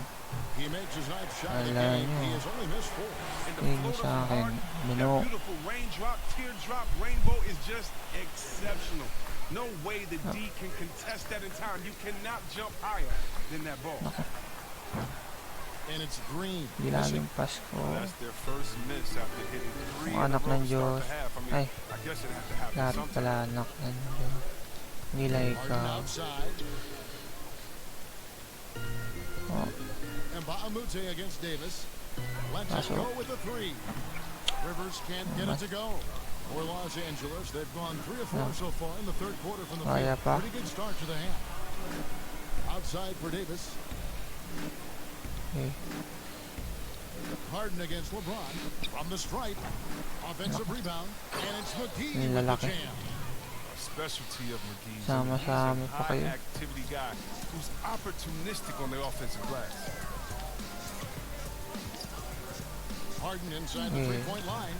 He makes his ninth shot of the Wala game. nyo. He has only missed 4. And the Yun floater sa from akin. Harden, that Bino. beautiful raindrop, teardrop, rainbow is just exceptional. No way the D can contest that in time. You cannot jump higher than that ball. And it's Green. Ginaming Pasko. That's their first miss after hitting 3 Ang anak ng in a row to Diyos. start the half. I mean, Ay. I guess it had to happen Lahat sometime. pala anak ng Diyos. Hindi like Harden outside. oh, And Baamute against Davis. Let's Paso. go with the 3. Rivers can't get it to go. For Los Angeles, they've gone 3 of 4 so far in the third quarter from the Kaya field. pa. Pretty good start to the half. Outside for Davis. okay. Harden against LeBron. From the stripe. Offensive rebound. And it's McGee with the Lalaki. jam. Specialty of McGee. Sama-sama pa High kayo. activity guy who's opportunistic on the offensive glass. Harden inside the Okay. three-point line.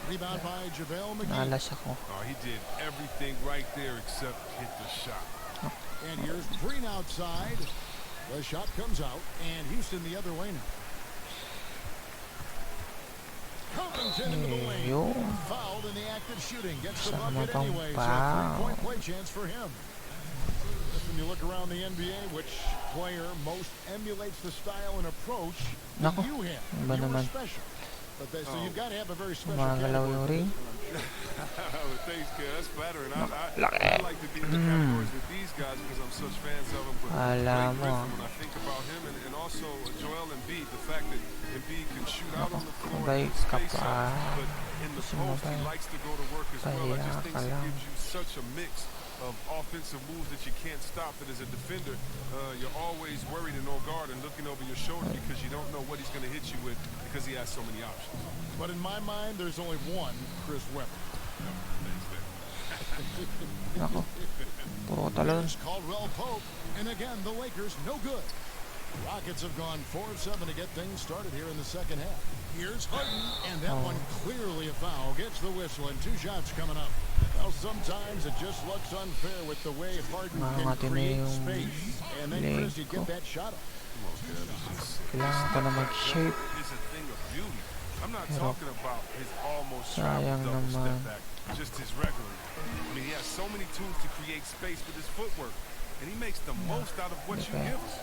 Rebound by JaVale McGee. Nalas ako. Oh, he did everything right there except hit the shot. And here's Green outside. The shot comes out, and Houston the other way now. Covington into the lane. Yun. Fouled in the act of shooting. Gets the Sama bucket pang anyway. So a foul. three-point play chance for him. Just when you look around the NBA, which player most emulates the style and approach that Nako, you have? iba You were naman. special. But so you've got to have a very special Gumagalaw yung ring. Well, thanks, kid. That's flattering. Laki. I like to be in the categories with these guys because I'm such fans of them. But Alam Blake mo. Griffin, when I think about him and also Joel Embiid, the fact that Embiid can shoot out on the floor, Mabait and ka space pa. out, but in the Gusto post, mo he ba? likes to go to work as well. I just think Pahiya ka it lang. gives you such a mix of offensive moves that you can't stop. That as a defender, you're always worried and on guard and looking over your shoulder because you don't know what he's going to hit you with because he has so many options. But in my mind, there's only one Chris Webber. Ako. Puro talon. Here's Caldwell Pope. And again, the Lakers no good. Rockets have gone 4 of 7 to get things started here in the second half. Here's Harden, and that one clearly a foul. Gets the whistle, and 2 shots coming up. Well, sometimes it just looks unfair with the way Harden can create space. And then Chris, you get that shot up. Kailangan ko na mag-shape. It's a thing of beauty. I'm not talking about his almost Sayang double step naman. back, just his regular. I mean, he has so many tools to create space with his footwork, and he makes the most out of what you give us.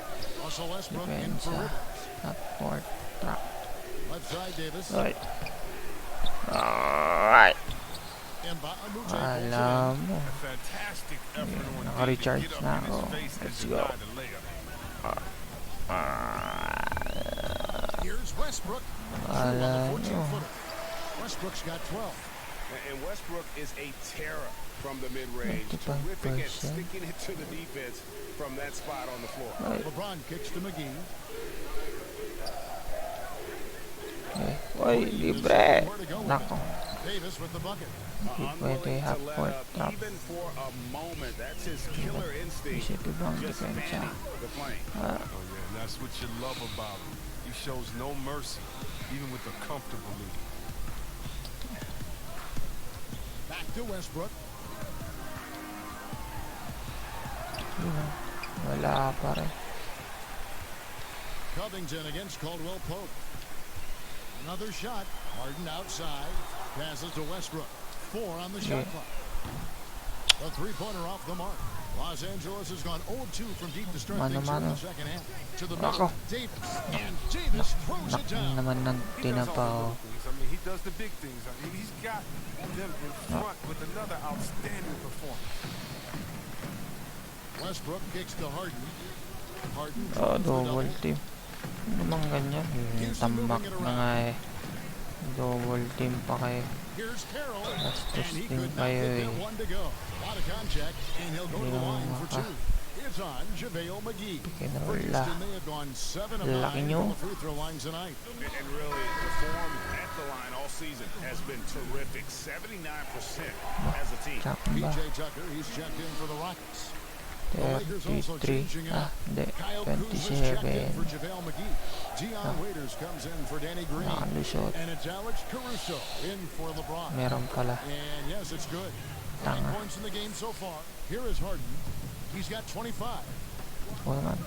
Russell Westbrook in for Depensa. Rivers. Not for trap. Left side, Davis. Alright. Alright. And Baamute pulls it Alam mo. A fantastic effort on Naka-recharge D to get na up in his ako. face and Let's deny go. the layup. in. Here's Westbrook. On the 14-footer. Westbrook's got 12. And Westbrook is a terror from the mid-range. 95%. Terrific at sticking it to the defense from that spot on the floor. Alright. LeBron kicks to McGee. Oy, libre. Nako. Davis with the bucket. Hindi pwede half court drop. Even for a moment, that's his killer instinct. Isip ibang Just depensa. fanning the flame. Oh yeah, and that's what you love about him. He shows no mercy, even with a comfortable lead. Back to Westbrook. Wala pa rin. Covington against Caldwell Pope. Another shot. Harden outside. Passes to Westbrook. 4 on the shot clock. A three-pointer off the mark. Los Angeles has gone 0-2 from deep to start things in the second half. To the middle, Davis. And Davis throws it down. Naman ng tinapaw. I mean, he does the big things. I mean, he's got them in front with another outstanding performance. Westbrook kicks to Harden. Harden Double team. Ano bang ganyan? Tambak na nga eh. Double team pa kayo. Here's Carroll. Bastos And he din could not kayo get eh. that one to go. A lot of contact, and he'll go to the line for 2. It's on JaVale McGee. For Houston, they have gone 7 of 9 from the free throw line tonight. And really, the form at the line all season has been terrific. 79% as a team. PJ Tucker, he's checked in for the Rockets. The Lakers also 33. changing up. Hindi. Kyle Kuzma's checked in 27. for JaVale McGee. Dion Waiters comes in for Danny Green. Nakalusot. And it's Alex Caruso in for LeBron. Meron pala. And yes, it's good. 9 Tanga. points in the game so far. Here is Harden. He's got 25. Oo naman.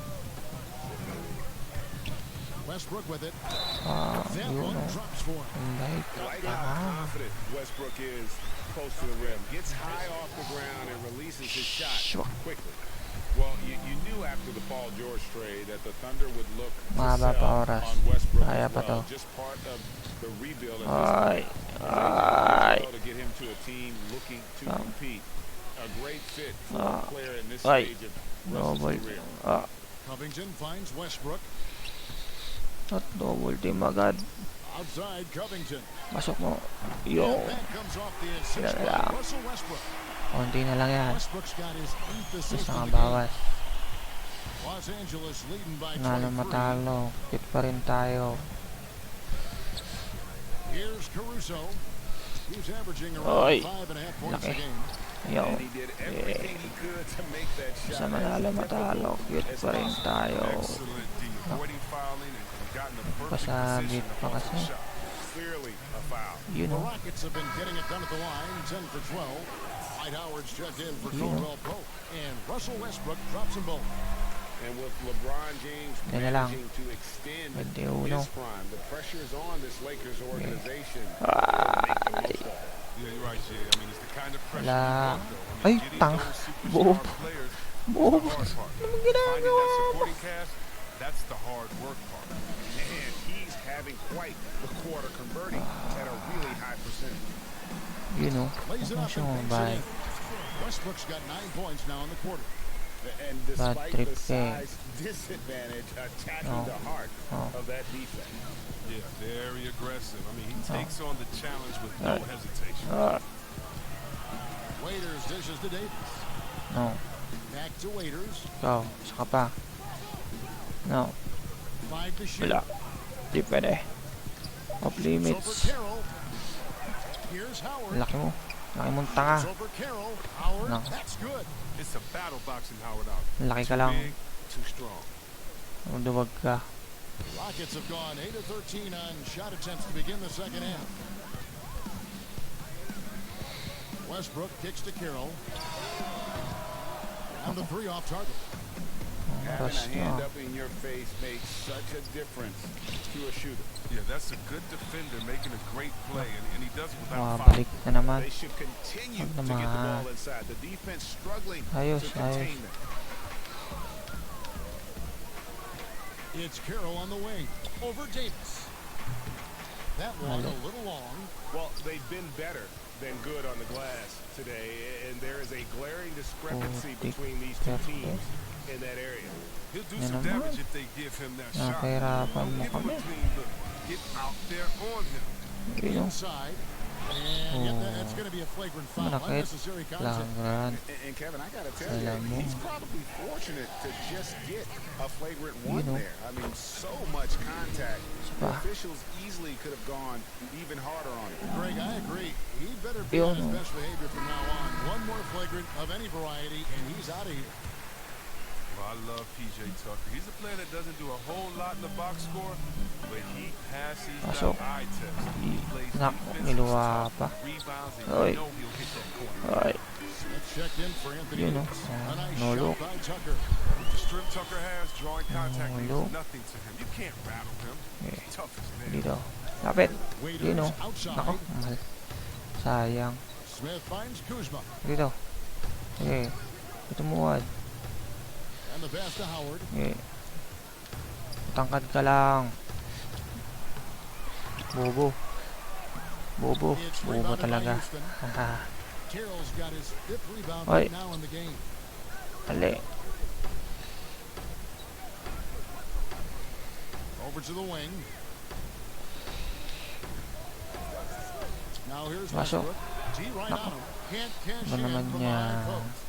Westbrook with it. That Yun one o. drops for him. Hindi. Like how confident Westbrook is close to the rim. Gets high off the ground and releases his shot quickly. Well, you knew after the Paul George trade that the Thunder would look to Mahaba pa sell oras. on Westbrook Kaya as pa to. well. Just part of the rebuild at Ay. this point. Ay. To get him to a team looking to compete. A great fit for Ah. a player in this Ay. stage of Double. Russell's career. Covington finds Westbrook. At double team agad. Outside Covington. Pasok mo. Yo. And that comes off the assist Sila by lang. Russell Westbrook. Konti na lang yan. Westbrook's got his 8th assist Basta in nga the game. bawas. Los Angeles leading by Nalo 23. matalo. Hit pa rin tayo. Here's Caruso. He's averaging Oy. around 5.5 points a Laki. game. Yo. And he did everything he could to make that shot. Basta manalo matalo. Hit pa rin tayo. Excellent D. Avoiding fouling and gotten the perfect Pasabit position pa to kasi. shot. Clearly a foul. You The know. Rockets have been getting it done at the line, 10 for 12. Dwight Howard's checked in for Caldwell Pope. And Russell Westbrook drops them both. And with LeBron James Yan na lang. managing to extend 21. his prime, the pressure is on this Lakers organization. Ay. Yeah, you're right, Jay. I mean, it's the kind of pressure Wala. you want, though. I Ay, mean, getting tang. those superstar Bob. players is Bob. the hard part. Anong Finding that ginagawa mo? supporting cast, that's the hard work part. And he's having quite the quarter, converting at a really high percentage. You know. Lays it Kung up siya and mabay. banks it in. Westbrook's got 9 points now in the quarter. And Bad despite trip the eh. size disadvantage, attacking No. the heart Oh. of that defense. Yeah, very aggressive. I mean, he takes on the challenge with no hesitation. Waiters dishes to Davis. No. Back to Waiters. Ikaw. Saka pa. No. 5 to shoot. Wala. Di pwede. Off It's over limits. Carroll. Here's Howard. Laki mo. Laki mong tanga. It's over Carroll. Howard. No. That's good. It's a battle boxing Howard out. Laki ka Too lang. big, too strong. Duwag ka. Rockets have gone 8 of 13 on shot attempts to begin the second half. Westbrook kicks to Carroll. And the 3 off target. Having a hand Basta. up in your face makes such a difference to a shooter. Yeah, that's a good defender making a great play, and he does it without foul. Balik na naman. They should continue Wag to get the naman. ball inside. The defense struggling Ayos, to contain ayos. them. It's Carroll on the wing. Over Davis. That one a little long. Well, they've been better than good on the glass today, and there is a glaring discrepancy between these two teams in that area. He'll do Yan some naman. damage if they give him that shot. Nakahirapan Don't mo give him kami. a clean look. Get out there on him. You know. Inside. That's going to be a flagrant foul. Manakit. Unnecessary contact. Pelanggaran. And Kevin, I got to tell Alam mo. you, he's probably fortunate to just get a flagrant one there. I mean, so much contact. The officials easily could have gone even harder on it. Greg, I agree. He better be on his best behavior from now on. One more flagrant of any variety, and he's out of here. Well, I love PJ Tucker. He's a player that doesn't do a whole lot in the box score, but he passes that eye test. He plays defensive stuff, rebounds, and you know he'll hit that corner. Checked in for Anthony. A nice no shot look. by Tucker. The strength Tucker has, drawing contact means nothing to him. You can't rattle him. He's tough as nails. Dito. Lapit. Yun o. Nako. Mahal. Sayang. Smith finds Kuzma. Dito. Okay. Tumuwad. And the pass to Howard. Okay. Tangkad ka lang. Bobo. Bobo. Bobo talaga. Haha. Carroll's got his 5th rebound right now in the game. Ali. Over to the wing. Now here's Masuk. Westbrook. T right on him. Can't cash Ba in naman from niya? behind post.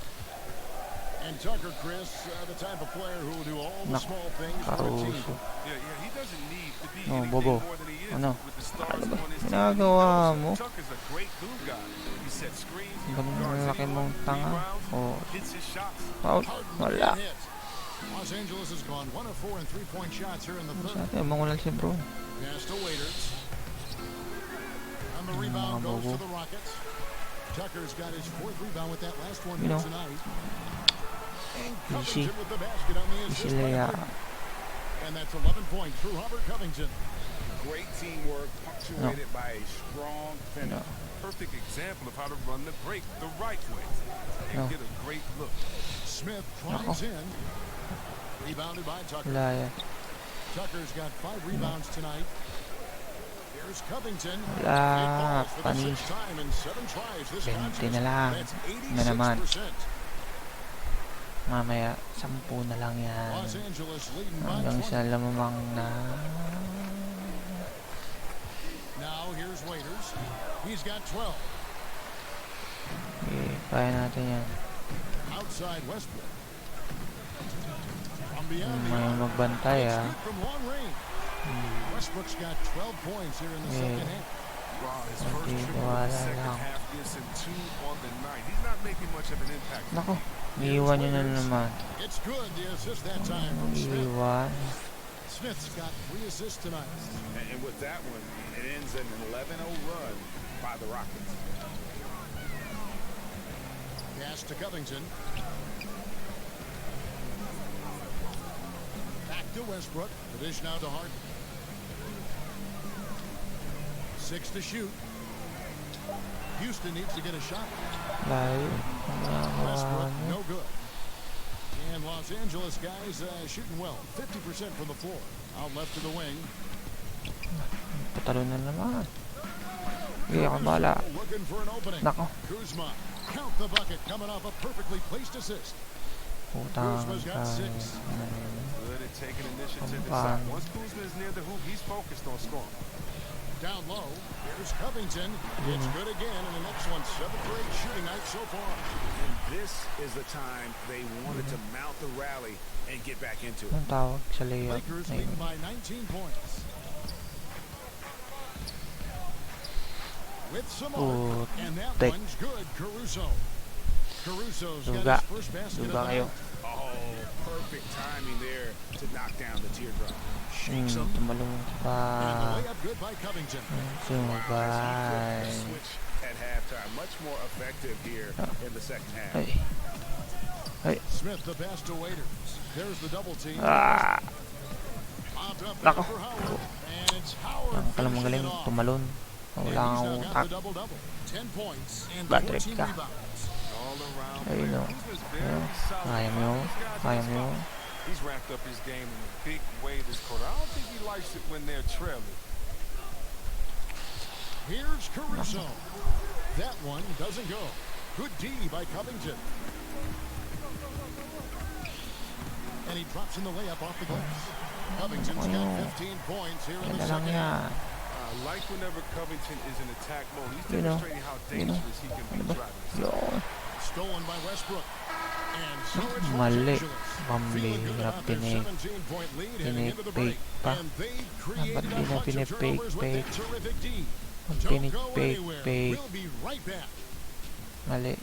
And Tucker, Chris, the type of player who will do all the small things for a team. Yeah, he doesn't need to be No, anything Bobo. more than he is Ano? with the stars Ano ba? on his team. Ginagawa mo? Tucker's a great glue guy. He sets screens, he Ganun guards ang laki anyone, mong tanga. rebounds, O. hits his shots. Out. Wala. Los Angeles has gone 1 of 4 in 3-point shots here in the Sa third. atin, mangulan si bro. Pass to Waiters. And the rebound goes to the Rockets. Tucker's got his 4th rebound with that last one here tonight. And Easy. Covington with the basket on the Easy assist. layup. And that's 11 points through Robert Covington. Great teamwork, punctuated by a strong finish. Perfect example of how to run the break the right way. And get a great look. Smith drives in. Rebounded by Tucker. Wala yan. Tucker's got 5 rebounds tonight. Here's Covington. Wala. Panis. 20 na lang. Na naman. Mamaya, 10 na lang yan. Hanggang sa lamamang na. Now here's Waiters. He's got 12. Okay, kaya natin yan. Outside Westbrook. May magbantay From long range. Westbrook's got 12 points here in the second half. Wow, his first triple in the second half gives him 2 on the night. He's not making much of an impact. Nako, iiwan nyo na naman. It's good, the assist that time from Smith. Iiwan. Smith's got 3 assists tonight. And with that one, it ends in an 11-0 run by the Rockets. Pass to Covington. Back to Westbrook. The dish now to Harden. 6 to shoot. Houston needs to get a shot. Layo. Westbrook, no good. And Los Angeles guys shooting well. 50% from the floor. Out left to the wing. Patalo na naman. Hindi ako bala. Looking for an opening. Nako. Kuzma. Count the bucket. Coming off a perfectly placed assist. Putang Kuzma's got 6. Good at taking initiative inside. Once Kuzma is near the hoop, he's focused on scoring. Down low, here's Covington. It's good again, and the next one, 7th grade shooting night so far. And this is the time they wanted to mount the rally and get back into it. Anong tawag sa layup? Lakers leading by 19 points. With some more, and that one's good. Caruso's got his first basket of the night. Oh, perfect timing there to knock down the teardrop. Tumalong pa. And the layup good by Covington. Sumabay. Switch at halftime, much more effective here in the second half. Hey. Smith the pass to Waiters. There's the double team. Nako. And it's Howard. Ang kalang magaling tumalon. Wala kang utak. 10 points and Battery 14 ka. rebounds. Ayun o. Kaya mo. Kaya mo. He's ramped up his game in a big way this quarter. I don't think he likes it when they're trailing. Here's Caruso. That one doesn't go. Good D by Covington. And he drops in the layup off the glass. Covington's got 15 points here in the second half. like whenever Covington is in attack mode. He's demonstrating how dangerous he can be driving. Stolen by Westbrook. And so it's Mali. feeling good Pambihira, about their 17-point lead heading into the break. pa. And they Dapat created di a na bunch of turnovers with their terrific D. Don't go anywhere. We'll be right back. Mali.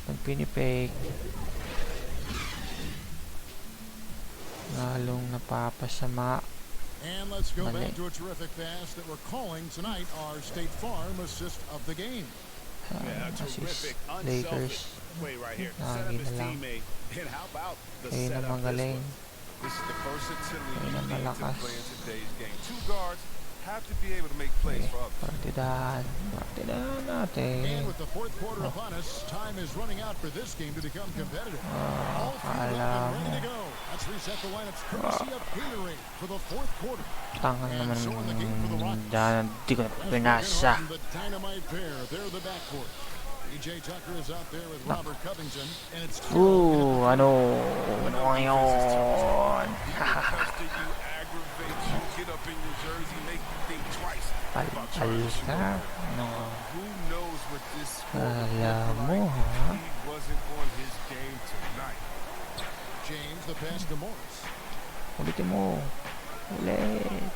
Pag pinipake, lalong napapasama. And let's go Mali. back to a terrific pass that we're calling tonight our State Farm assist of the game. Assist Lakers. Play right here. Lagi Set up na his lang. teammate. And how about the Kayo na setup this magaling. one? This is the versatility Kayo you na need to malakas. play in today's game. Two guards have to be able to make plays for others. Partidahan. Partidahan natin. And with the fourth quarter upon us, time is running out for this game to become competitive. All fueled up and ready to go. Let's reset the lineups courtesy of Gatorade for the fourth quarter. Tangan naman So in the game for the Rockets. dyan. Di ko na pinasa. The dynamite pair, they're the backcourt. PJ Tucker is out there with Robert Covington, and it's Ano ngayon? Palpal ka? Ano? Kala mo, ha? James, the pass to Morris. Ulitin mo. Ulit.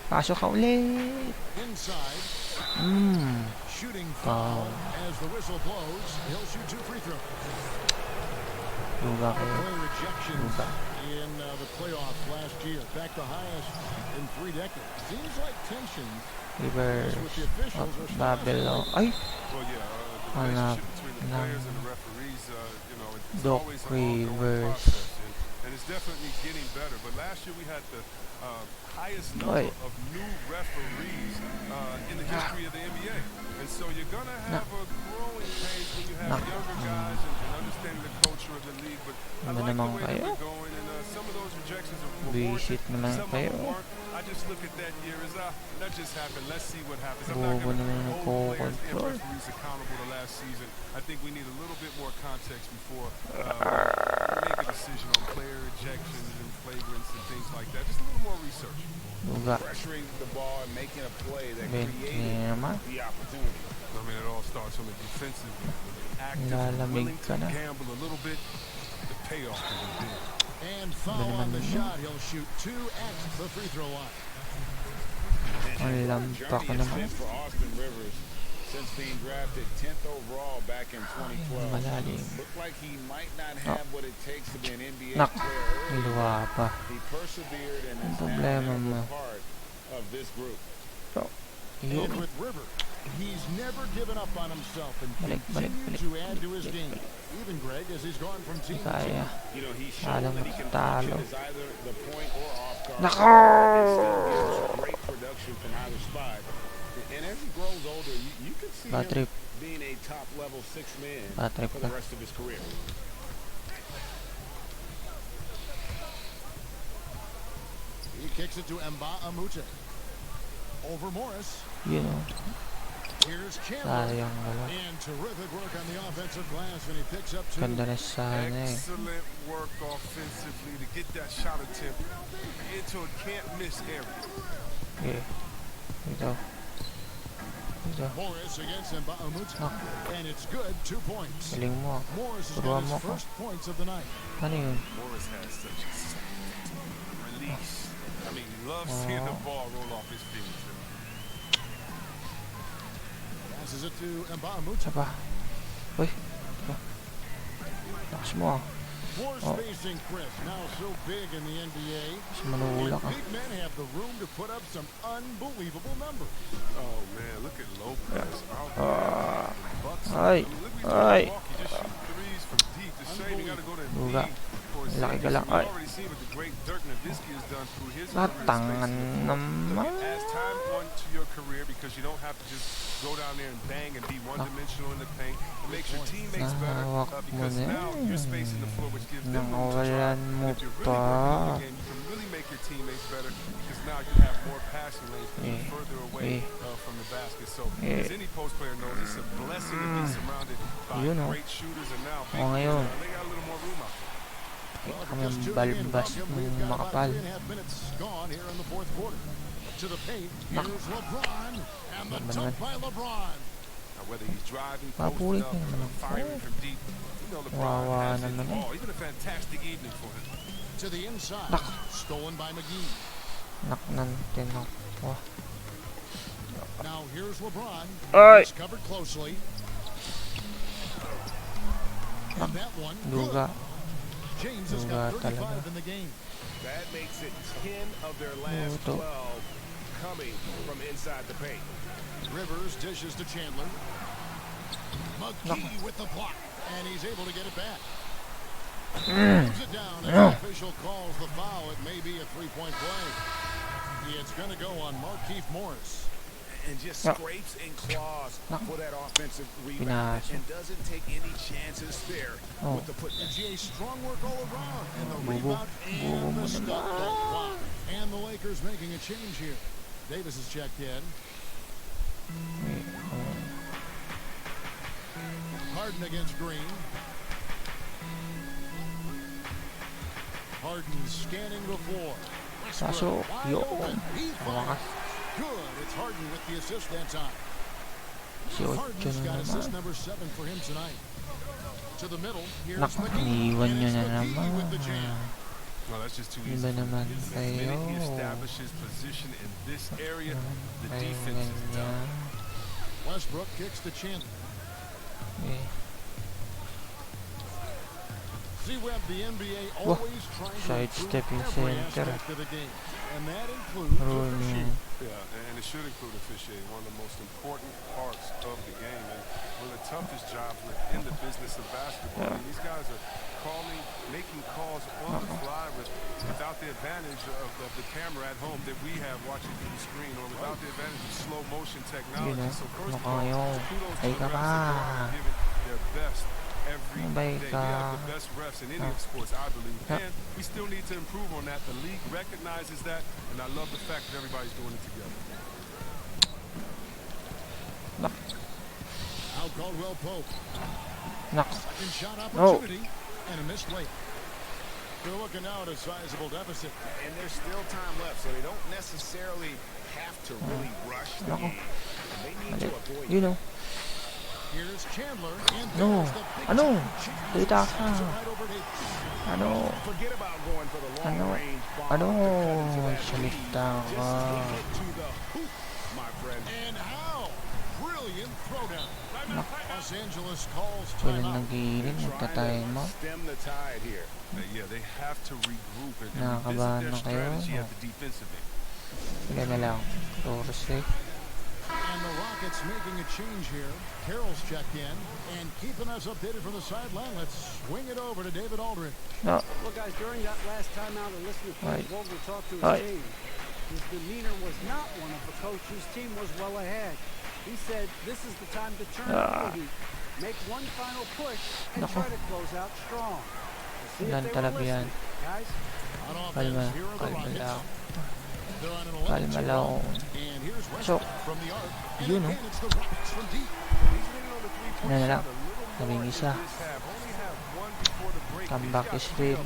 Pasok ka ulit. Inside. Shooting foul as the whistle blows. He'll shoot 2 free throws. Luga kayo. Play rejections Luga. in the playoffs last year. Back the highest in 3 decades. Seems like tensions Reverse. with the officials are still Babylon. Ay! Hanap ng Doc Reverse. And it's definitely getting better. But last year we had the highest number of new referees in the history of the NBA. And so you're going to have a growing pace when you have younger guys and understanding the culture of the league. But I like the way that we're going. And some of those rejections are Visit naman some of kayo. them weren't. I just look at that year as that just happened. Let's see what happens. I'm Bobo not going naman to ang hold players and control. referees accountable to last season. I think we need a little bit more context before we make a decision on player ejections and flagrants and things like that. Just a little more research. Luga. Pressuring the ball and making a play that 20 created naman. the opportunity. I mean, it all starts from the defensive, active, Lalamig willing ka to na. gamble a little bit. The payoff can be big. And foul on the shot. He'll shoot 2 at the free throw line. Ang lampak Journey has naman. been for Austin Rivers since being drafted 10th overall back in 2012. Malalim. Looked like he might not have what it takes to be an NBA Nak. player early. Niluwa pa. He persevered and Ang is now problema an mo. integral part of this group. And with River, he's never given up on himself and Balik, balik, continued balik. to add to his game. Even Greg, as he's gone from team to team. Kaya. You know, he's shown Alam that mo, he can talo. function as either the point or off guard. Nako! Great production from either spot. And as he grows older, you can see Bad trip. him being a top-level 6 man Bad trip for ka. the rest of his career. He kicks it to Amute. Over Morris. You know. Here's Chandler. Sayang wala. And terrific work on the offensive glass when he picks up 2. Ganda na sana eh. Excellent work offensively to get that shot attempt into a can't-miss area. Okay. Ito. Ito. Morris against Amute. Nak. And it's good. 2 points. Galing mo. Morris has Turuan got mo his ko. first points of the night. Ano yun? Morris has such a release. I mean, he loves seeing the ball roll off his feet. Passes it to Amute. Isa pa. Uy. Ito. Lakas mo ah. More spacing Chris, now so big in the NBA. Mas manula ka. Big men have the room to put up some unbelievable numbers. Oh man, look at Lopez. Ay. Ay. He just shoot threes from deep. The shame you gotta go to Luga. deep for his Laki ka lang. We've Ay. already seen what the great Dirk Nowitzki has done through his Latangan career. naman. As time on to your career, because you don't have to just go down there and bang and be one-dimensional in the paint. It makes your teammates better Nahawak mo because na now yan. you're spacing the floor, which gives them room to Nakawalan try. mo If you're pa. really working on the game, you can really make your teammates better because now you have more passing lanes because you're further away from the basket. So as any post player knows, it's a blessing to be surrounded by great shooters, and now big ngayon. they got a little more room out there. Kami ang balbas mong makapal. 3.5 minutes gone here in the fourth quarter. To the paint. Here's LeBron. And the dunk by LeBron. Now, whether he's driving, posting up, or firing from deep, you know LeBron has it all. It's been a fantastic evening for him. To the inside. Stolen by McGee. Now here's LeBron. He's covered closely. And that one, good. James has got 35 in the game. That makes it 10 of their last 12 coming from inside the paint. Rivers dishes to Chandler. McGee with the block, and he's able to get it back. Moves it down, and the official calls the foul. It may be a three-point play. It's going to go on Markieff Morris. And just scrapes and claws for that offensive rebound and doesn't take any chances there with the put. GA strong work all around, and the rebound and the stop block. And the Lakers making a change here. Davis is checked in. Harden against Green. Harden scanning the floor. Masuk. Yo. Good. It's Harden with the assist that time. Harden's got assist number 7 for him tonight. To the middle. Here's McGee. And it's McGee with the jam. Well, that's just too easy. The minute he establishes position in this area, the defense is done. Westbrook kicks to Chandler. See, Webb, the NBA always trying to improve every aspect of the game. And that includes officiating. Yeah, and it should include officiating, one of the most important parts of the game, and one of the toughest jobs in the business of basketball. I mean, these guys are making calls on the fly without the advantage of the camera at home that we have watching through the screen, or without the advantage of slow motion technology. So first of all, kudos to the refs that are giving their best every day. We have the best refs in any sports, I believe, and we still need to improve on that. The league recognizes that, and I love the fact that everybody's doing it together. Out Caldwell Pope. Second shot opportunity and a missed late. They're looking now at a sizable deficit. And there's still time left, so they don't necessarily have to really rush the game. They need to avoid you know. Here's Chandler and forget about going for the long range bomb. My friend. And how brilliant throwdown. Los Angeles calls timeout. Stem the tide here. Yeah, they have to regroup and revisit their strategy at the defensive end. And the Rockets making a change here. Carroll's checked in and keeping us updated from the sideline. Let's swing it over to David Aldridge. Well, guys, during that last timeout, I listened to Coach Vogel talk to his team. His demeanor was not one of the coach whose team was well ahead. He said, this is the time to turn the heat, make one final push, and try to close out strong. See if they were listening, guys. On offense, here are the Rockets. They're on an 11-2 run. And here's Westbrook from the arc. And again, it's the Rockets from deep. Comeback is real.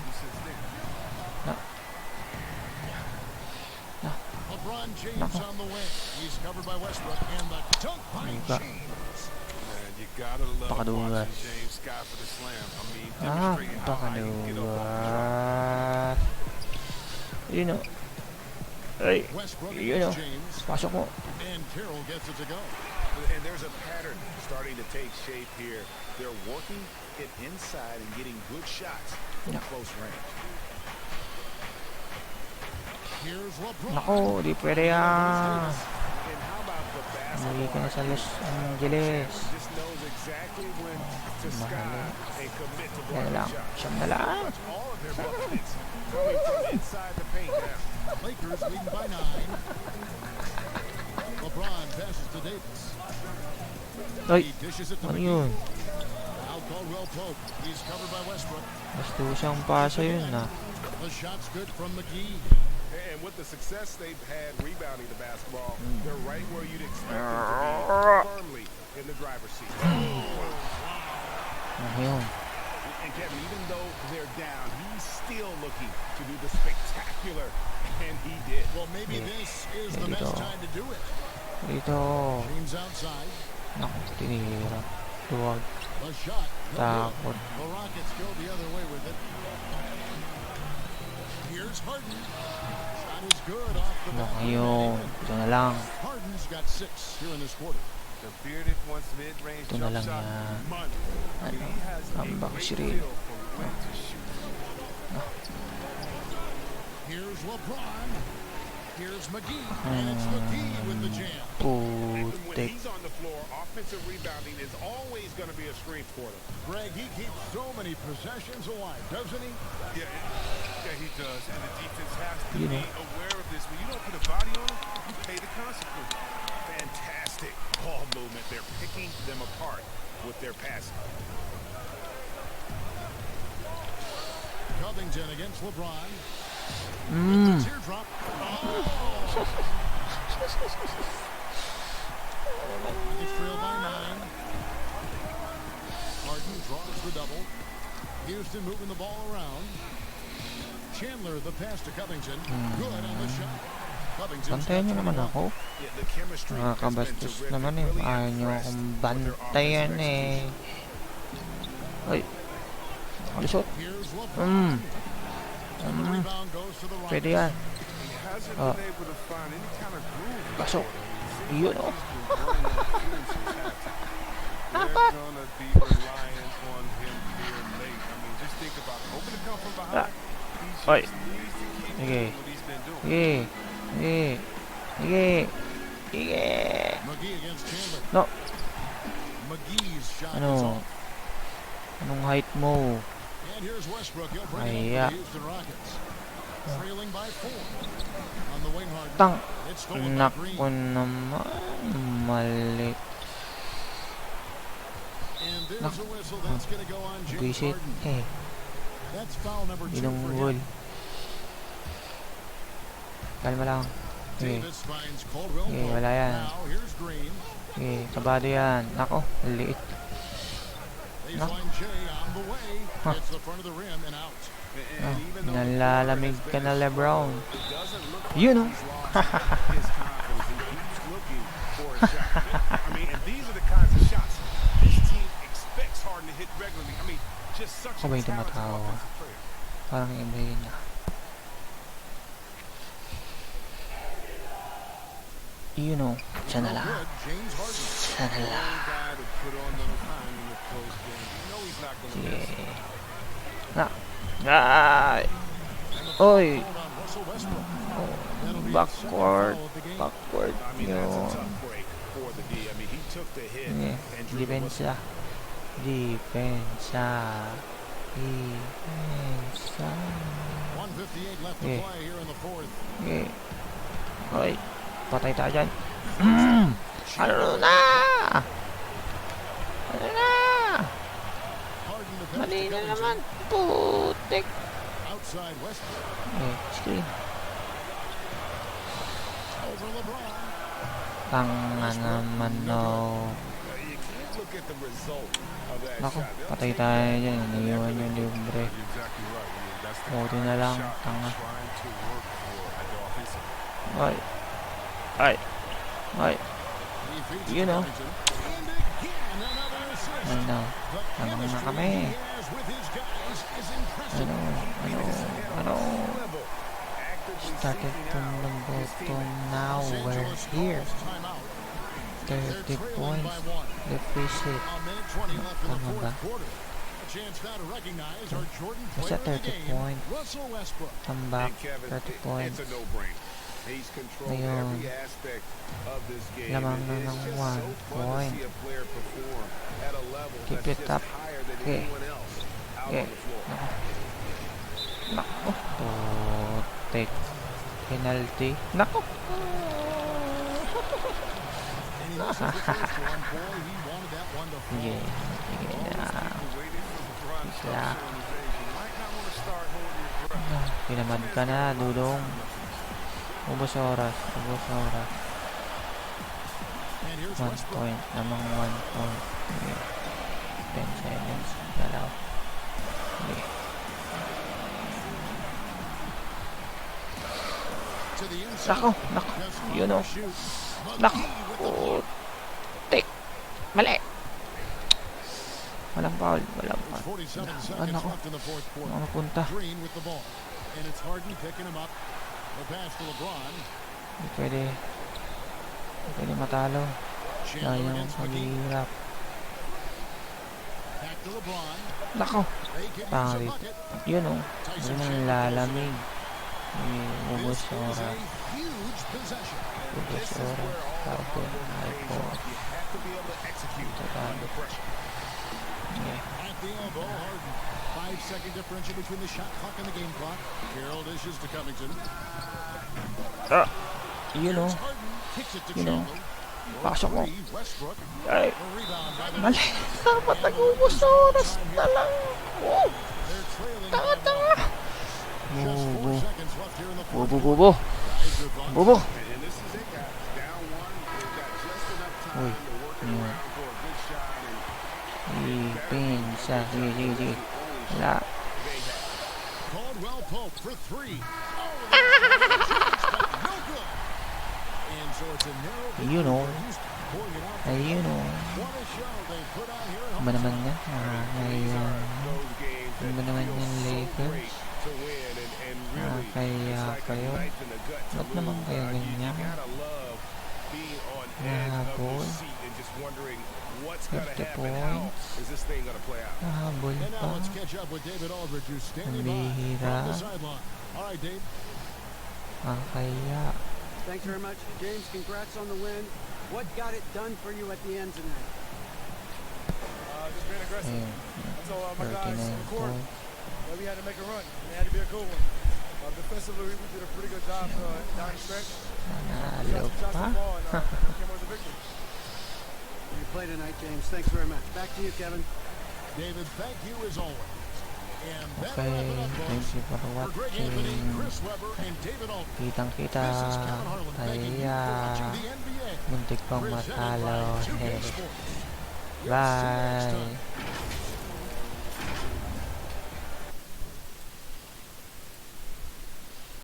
LeBron James on the way. He's covered by Westbrook. And the dunk by James. Man, you gotta love watching James Scott for the slam. I mean, demonstrating how high he can get up on the shot. You know. Hey, you know. Pasok mo. And Carroll gets it to go. And there's a pattern starting to take shape here. They're working it inside and getting good shots from close range. Here's LeBron. Nako, di pwede yan. Umuwi ka na sa Los Angeles. Yan lang. Siyam na lang. Lakers leading by 9. LeBron passes to Davis. Ay, He dishes it to ano McGee. yun? Out Caldwell Pope. He's covered by Westbrook. Gusto siyang pasa yun na. The shot's good from McGee. And with the success they've had rebounding the basketball, they're right where you'd expect them to be, firmly in the driver's seat. Ano yun? And Kevin, even though they're down, he's still looking to do the spectacular, and he did. Well, maybe this is the best time to do it. Dito. James outside. Naku, tinira. Duwag. A shot. Takot. The Rockets go the other way with it. Here's Harden. Shot is good off the Ano back. kayo? Ito na lang. Harden's got 6 here in this quarter. The bearded wants mid-range Ito na jump lang shot. yan. Money. Ano? He has a Comeback great series. feel for when to shoot. Here's LeBron. Here's McGee. And it's McGee with the jam. When Putik. he's on the floor, offensive rebounding is always going to be a strength for them. Greg, he keeps so many possessions alive, doesn't he? Yeah, he does. And the defense has to You be know. aware of this. When you don't put a body on him, you pay the consequences. Fantastic ball movement. They're picking them apart with their passing. Covington against LeBron. Mmm. Teardrop. It's trailed by 9. Harden draws the double. Houston moving the ball around. Chandler, the pass to Covington. Good on the shot. Bantayan nyo naman ako. Nakakabastos naman eh. Ayaw nyo akong bantayan eh. Ay. Alisot. Pwede yan. Pasok. Yun o. Apat. Ay. Sige. Sige. Sige. Sige. Sige. No. Ano? Anong height mo? Kaya. Tang. Naku naman. Mali. Naku. Visit. Eh. Binunggol. Kalma lang. Okay. Okay, wala yan. Okay, kabado yan. Nako, liit. Nako. Ha. Nalalamig ka na, LeBron. Yun o. Ako ba yung tumatawa? Parang ibayin na. You know, siya na lang. Siya na lang. Sige. Na. Ay! Oy! Backward. Backward yun. Sige. Depensa. Depensa. Depensa. Okay. Okay. Oy! Patay tayo dyan. Ano na? Ano na? Mali na naman. Putik. Okay, screen. Tanga naman no. Naku, patay tayo dyan. Naiwan yung libre. Buti na lang. Tanga. Ay. Ay. Ay. You know. Ano. Ano na kami. Ano. Started from the bottom. Now we're here. 30 points. Deficit. Tama ba? Basta 30 points. Comeback. 30 points. Ayun. Lamang na ng 1 point. Keep it up. Okay. Okay. Naku. Putik. Penalty. Naku. Sige. Sige na. Isla. Pinamad ka na, Dudong. Ubos oras. 1 point. Namang 1 point. Okay. 10 seconds. Galaw. Nako, nako. Yun o. Nako. Putik. Mali. Walang foul. Walang foul. Ah, nako. Mga punta. And it's Harden picking him up. The pass to LeBron. Hindi pwede. Hindi pwede matalo. Sayang, maghihirap. Back to LeBron. Nako. Pangit. Yun o. Hindi na lalamig. Ubus oras. Ubus oras. Tapos, iPhone. At the elbow, Harden. 5-second differential between the shot clock and the game clock. Carroll dishes to Covington. You know. You know. Pasok mo. Ay. Mali. Dapat nag-ubos na oras na lang. Oh. Tanga-tanga. Bubo. Bubo, bubo. Bubo. Uy. Yun. Ipin sa. Sige. Wala. You know. You know. Ano naman yan? Ano naman yan, Lakers? Kaya kayo? Ba't naman kaya ganyan? Nahabol. 50 points. Nahabol pa. Nabihira. Kaya. Thanks very much, James. Congrats on the win. What got it done for you at the end tonight? Just being aggressive. I told my guys on the court that we had to make a run. It had to be a good one. Defensively, we did a pretty good job down the stretch. Nanalo pa. You play tonight, James. Thanks very much. Back to you, Kevin. David, thank you as always. Okay, thank you for watching. Kitang-kita tayo. Muntik pang matalo. Bye.